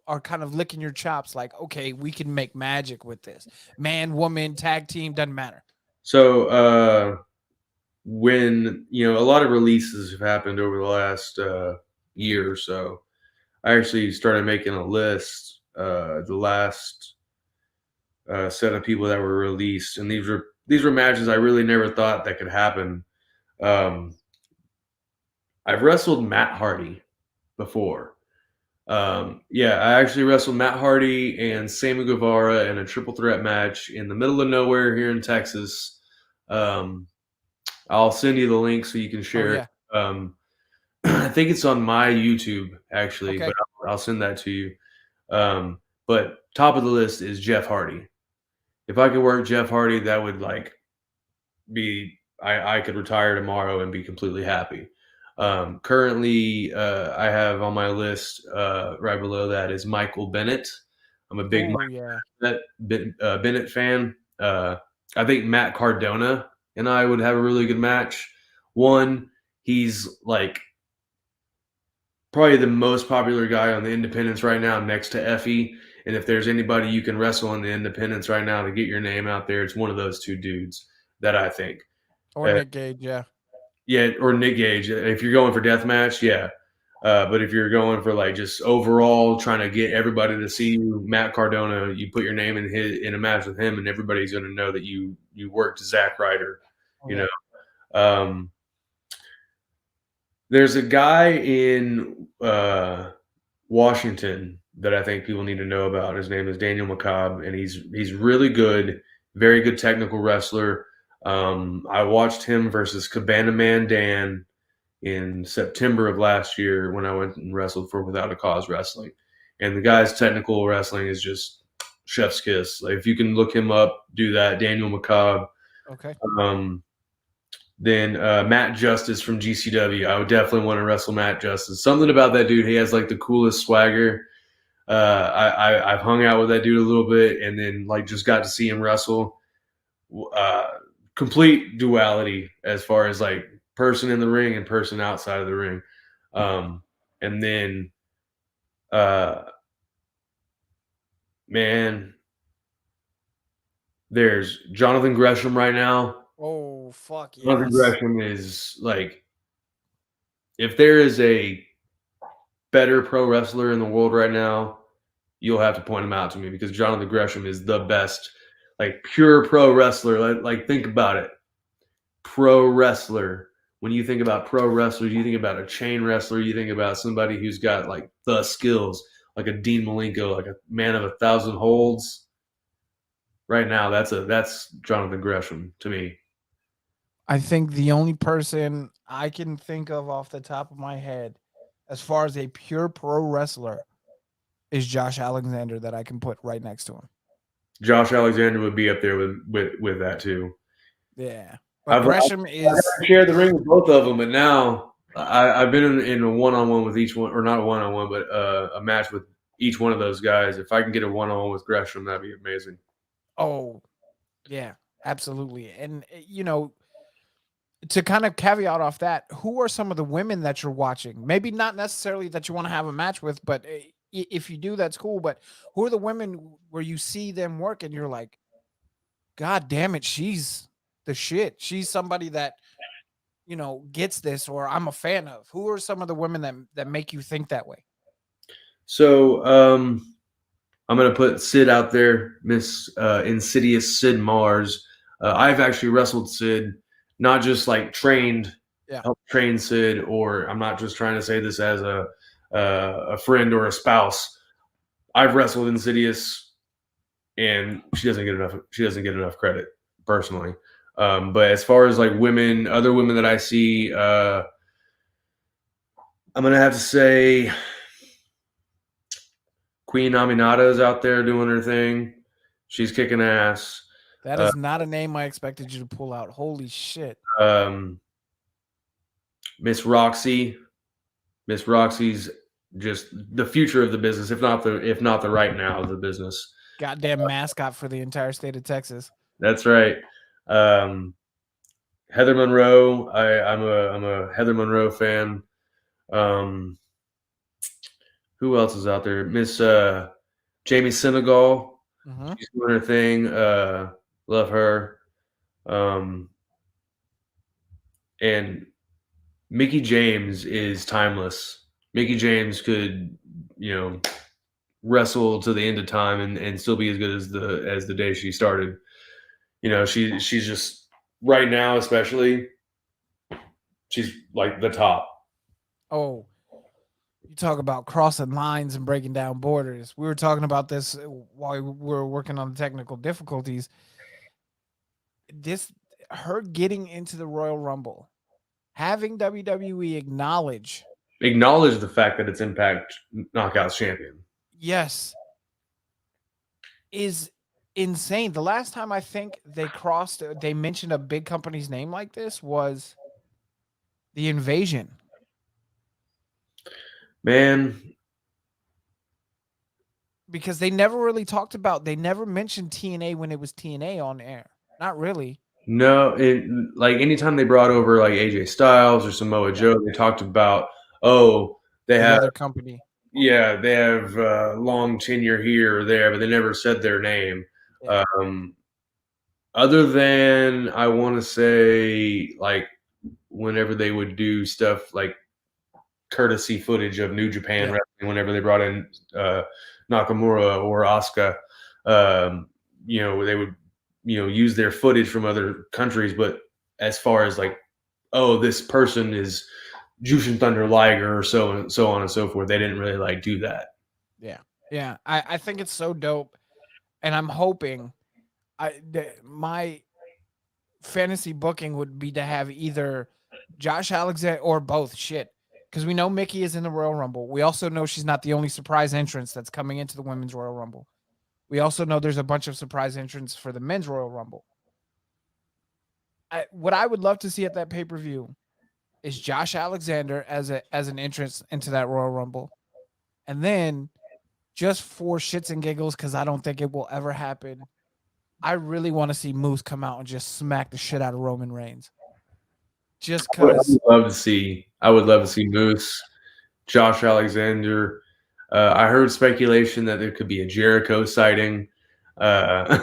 are kind of licking your chops like, okay, we can make magic with this? Man, woman, tag team, doesn't matter. So when a lot of releases have happened over the last year or so, I actually started making a list. The last set of people that were released, and these were matches I really never thought that could happen. I've wrestled Matt Hardy before. I actually wrestled Matt Hardy and Sammy Guevara in a triple threat match in the middle of nowhere here in Texas. I'll send you the link so you can share it. I think it's on my YouTube actually, but I'll send that to you. But top of the list is Jeff Hardy. If I could work Jeff Hardy, that would be I could retire tomorrow and be completely happy. Currently, I have on my list right below that is Michael Bennett. I'm a big Bennett fan. I think Matt Cardona and I would have a really good match. One, he's probably the most popular guy on the independents right now, next to Effie. And if there's anybody you can wrestle on the independents right now to get your name out there, it's one of those two dudes that I think. Or Nick Gage, yeah. Yeah, or Nick Gage. If you're going for deathmatch, yeah. But if you're going for just overall trying to get everybody to see you, Matt Cardona, you put your name in a match with him, and everybody's going to know that you worked Zack Ryder. There's a guy in Washington that I think people need to know about. His name is Daniel McCobb, and he's really good, very good technical wrestler. I watched him versus Cabana Man Dan in September of last year when I went and wrestled for Without a Cause Wrestling. And the guy's technical wrestling is just chef's kiss. If you can look him up, do that. Daniel McCobb. Okay. Then Matt Justice from GCW. I would definitely want to wrestle Matt Justice. Something about that dude. He has the coolest swagger. I've hung out with that dude a little bit, and then like just got to see him wrestle. Complete duality as far as like person in the ring and person outside of the ring. And then, man, there's Jonathan Gresham right now. Oh fuck Jonathan yes. Gresham is like, if there is a better pro wrestler in the world right now, you'll have to point him out to me because Jonathan Gresham is the best, like pure pro wrestler. Like think about it. Pro wrestler. When you think about pro wrestlers, you think about a chain wrestler. You think about somebody who's got like the skills, like a Dean Malenko, like a man of 1,000 holds. Right now, that's Jonathan Gresham to me. I think the only person I can think of off the top of my head, as far as a pure pro wrestler, is Josh Alexander that I can put right next to him. Josh Alexander would be up there with that too. Yeah, but Gresham is shared the ring with both of them, but now I've been in a one-on-one with each one, or not a one-on-one, but a match with each one of those guys. If I can get a one-on-one with Gresham, that'd be amazing. oh yeah, absolutely. And to kind of caveat off that, who are some of the women that you're watching? Maybe not necessarily that you want to have a match with, but if you do, that's cool. But who are the women where you see them work and you're like, God damn it, she's the shit. She's somebody that gets this, or I'm a fan of. Who are some of the women that make you think that way? So I'm gonna put Sid out there, Miss Insidious Sid Mars. I've actually wrestled Sid, not just like helped train Sid, or I'm not just trying to say this as a friend or a spouse. I've wrestled Insidious, and she doesn't get enough. She doesn't get enough credit personally. But as far as like other women that I see, I'm gonna have to say Queen Aminata is out there doing her thing. She's kicking ass. That is not a name I expected you to pull out. Holy shit. Miss Roxy. Miss Roxy's just the future of the business, if not the right now of the business. Goddamn mascot for the entire state of Texas. That's right. Heather Monroe. I'm a Heather Monroe fan. Who else is out there? Miss Jamie Senegal. Mm-hmm. She's doing her thing. Love her. And Mickey James is timeless. Mickey James could, wrestle to the end of time and still be as good as the day she started. She's just right now, especially, she's like the top. Oh, you talk about crossing lines and breaking down borders. We were talking about this while we were working on the technical difficulties. Her getting into the Royal Rumble, having WWE acknowledge the fact that it's Impact Knockouts champion. Yes, is insane. The last time I think they mentioned a big company's name like this was the Invasion. Man, because they never really they never mentioned TNA when it was TNA on air. Not really. No, like anytime they brought over like AJ Styles or Samoa Joe, they talked about, they have other company. Yeah, they have long tenure here or there, but they never said their name. Yeah. Other than I want to say, like whenever they would do stuff like courtesy footage of New Japan wrestling, whenever they brought in Nakamura or Asuka, they would use their footage from other countries. But as far as like, this person is Jushin Thunder Liger or so on and so forth, they didn't really like do that. Yeah. I think it's so dope, and I'm hoping my fantasy booking would be to have either Josh Alexander or both. Shit, because we know Mickey is in the Royal Rumble. We also know she's not the only surprise entrance that's coming into the Women's Royal Rumble. We also know there's a bunch of surprise entrants for the Men's Royal Rumble. What I would love to see at that pay-per-view is Josh Alexander as an entrance into that Royal Rumble, and then just for shits and giggles, because I don't think it will ever happen. I really want to see Moose come out and just smack the shit out of Roman Reigns. Just because. I would love to see Moose, Josh Alexander. I heard speculation that there could be a Jericho sighting. I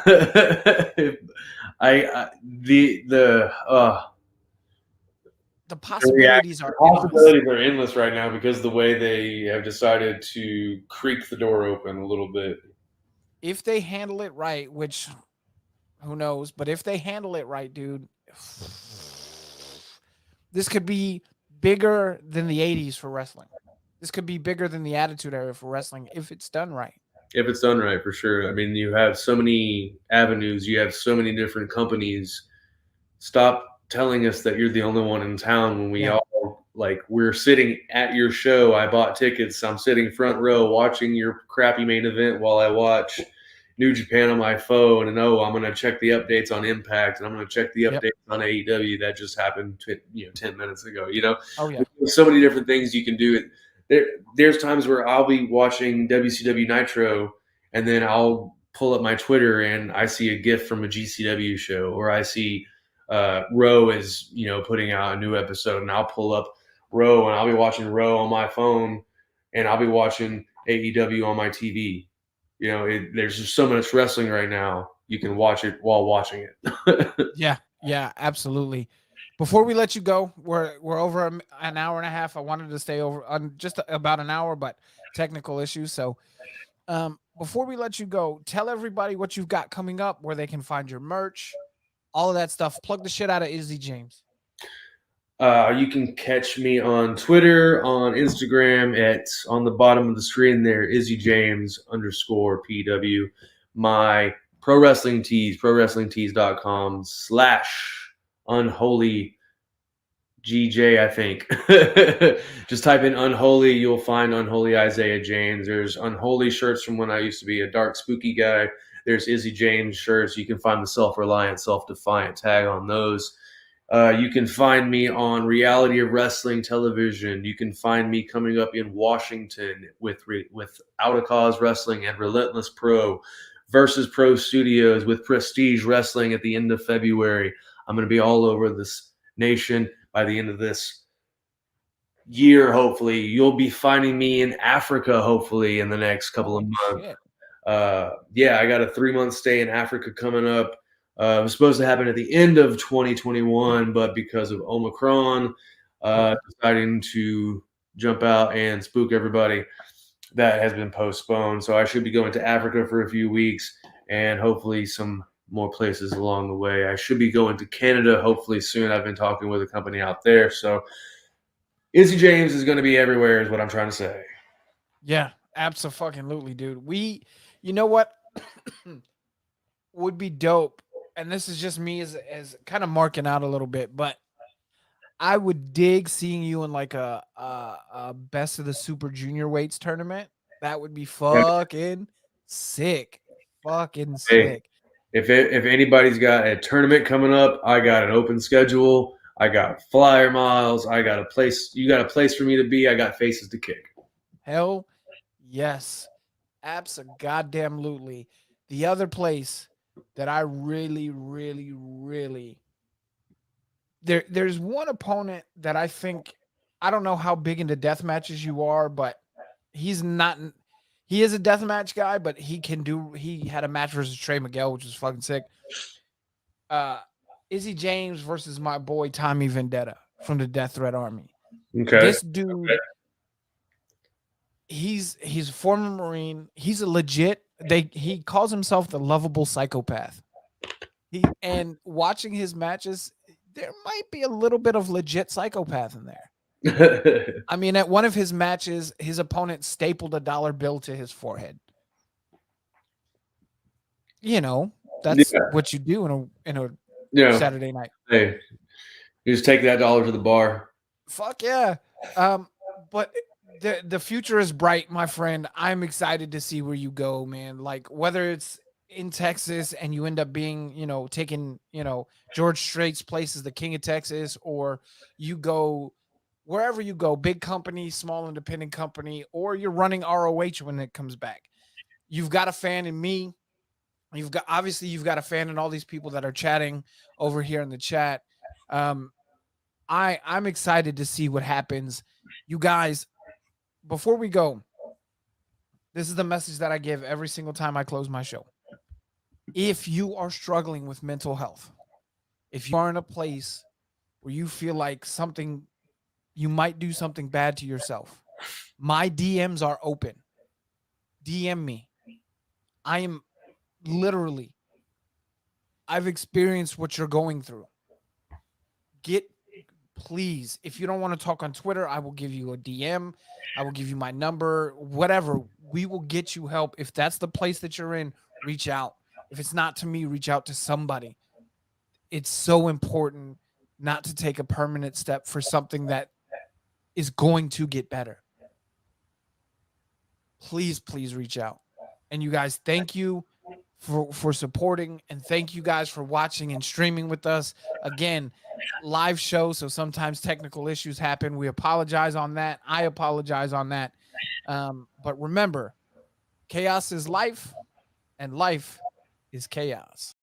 The possibilities are the endless. possibilities are endless right now because the way they have decided to creak the door open a little bit. If they handle it right, which who knows, but if they handle it right, dude, this could be bigger than the 80s for wrestling. This could be bigger than the Attitude Era for wrestling if it's done right. If it's done right, for sure. I mean, you have so many avenues, you have so many different companies. Stop telling us that you're the only one in town when we all, like, we're sitting at your show. I bought tickets. I'm sitting front row watching your crappy main event while I watch New Japan on my phone. And I'm going to check the updates on Impact, and I'm going to check the updates on AEW that just happened 10 minutes ago. Oh yeah. There's so many different things you can do. There's times where I'll be watching WCW Nitro, and then I'll pull up my Twitter and I see a GIF from a GCW show, or I see Row is putting out a new episode, and I'll pull up Row and I'll be watching Row on my phone, and I'll be watching AEW on my TV. There's just so much wrestling right now. You can watch it while watching it. Yeah, absolutely. Before we let you go, we're over an hour and a half. I wanted to stay over on just about an hour, but technical issues. So, before we let you go, tell everybody what you've got coming up, where they can find your merch, all of that stuff. Plug the shit out of Izzy James. You can catch me on Twitter, on Instagram at on the bottom of the screen there, Izzy James _PW. My pro wrestling tees, prowrestlingtees.com/unholy GJ, I think. Just type in unholy, you'll find Unholy Isaiah James. There's unholy shirts from when I used to be a dark, spooky guy. There's Izzy James shirts. You can find the self-reliant, self-defiant tag on those. You can find me on Reality of Wrestling Television. You can find me coming up in Washington with Out of Cause Wrestling and Relentless Pro versus Pro Studios with Prestige Wrestling at the end of February. I'm going to be all over this nation by the end of this year, hopefully. You'll be finding me in Africa, hopefully, in the next couple of months. I got a 3-month stay in Africa coming up. It was supposed to happen at the end of 2021, but because of Omicron deciding to jump out and spook everybody, that has been postponed. So I should be going to Africa for a few weeks and hopefully some more places along the way. I should be going to Canada hopefully soon. I've been talking with a company out there. So Izzy James is going to be everywhere is what I'm trying to say. Yeah, absolutely, dude. You know what would be dope, and this is just me as kind of marking out a little bit, but I would dig seeing you in like a best of the Super Junior weights tournament. That would be fucking sick. Fucking sick. If anybody's got a tournament coming up, I got an open schedule. I got flyer miles. I got a place. You got a place for me to be. I got faces to kick. Hell yes. Abso-goddamn-lutely. The other place that I really, really, really there's one opponent that I think, I don't know how big into death matches you are, but he is a death match guy, but he had a match versus Trey Miguel, which was fucking sick. Izzy James versus my boy Tommy Vendetta from the Death Threat Army. Okay. This dude, he's a former Marine. He's a legit, he calls himself the lovable psychopath. And watching his matches, there might be a little bit of legit psychopath in there. I mean, at one of his matches, his opponent stapled a dollar bill to his forehead. That's what you do in a Saturday night. Hey, you just take that dollar to the bar. Fuck yeah. But the future is bright, my friend. I'm excited to see where you go, man. Like, whether it's in Texas and you end up being, taking, George Strait's place as the king of Texas, or you go wherever you go, big company, small independent company, or you're running ROH when it comes back. You've got a fan in me. You've got a fan in all these people that are chatting over here in the chat. I'm excited to see what happens. You guys, before we go, this is the message that I give every single time I close my show. If you are struggling with mental health, if you are in a place where you feel like you might do something bad to yourself, my DMs are open. DM me. I am literally, I've experienced what you're going through. Please, if you don't want to talk on Twitter, I will give you a DM. I will give you my number, whatever. We will get you help. If that's the place that you're in, reach out. If it's not to me, reach out to somebody. It's so important not to take a permanent step for something that is going to get better. Please, please reach out. And you guys, thank you for supporting, and thank you guys for watching and streaming with us. Again, live show, so sometimes technical issues happen. We apologize on that. I apologize on that. But remember, chaos is life, and life is chaos.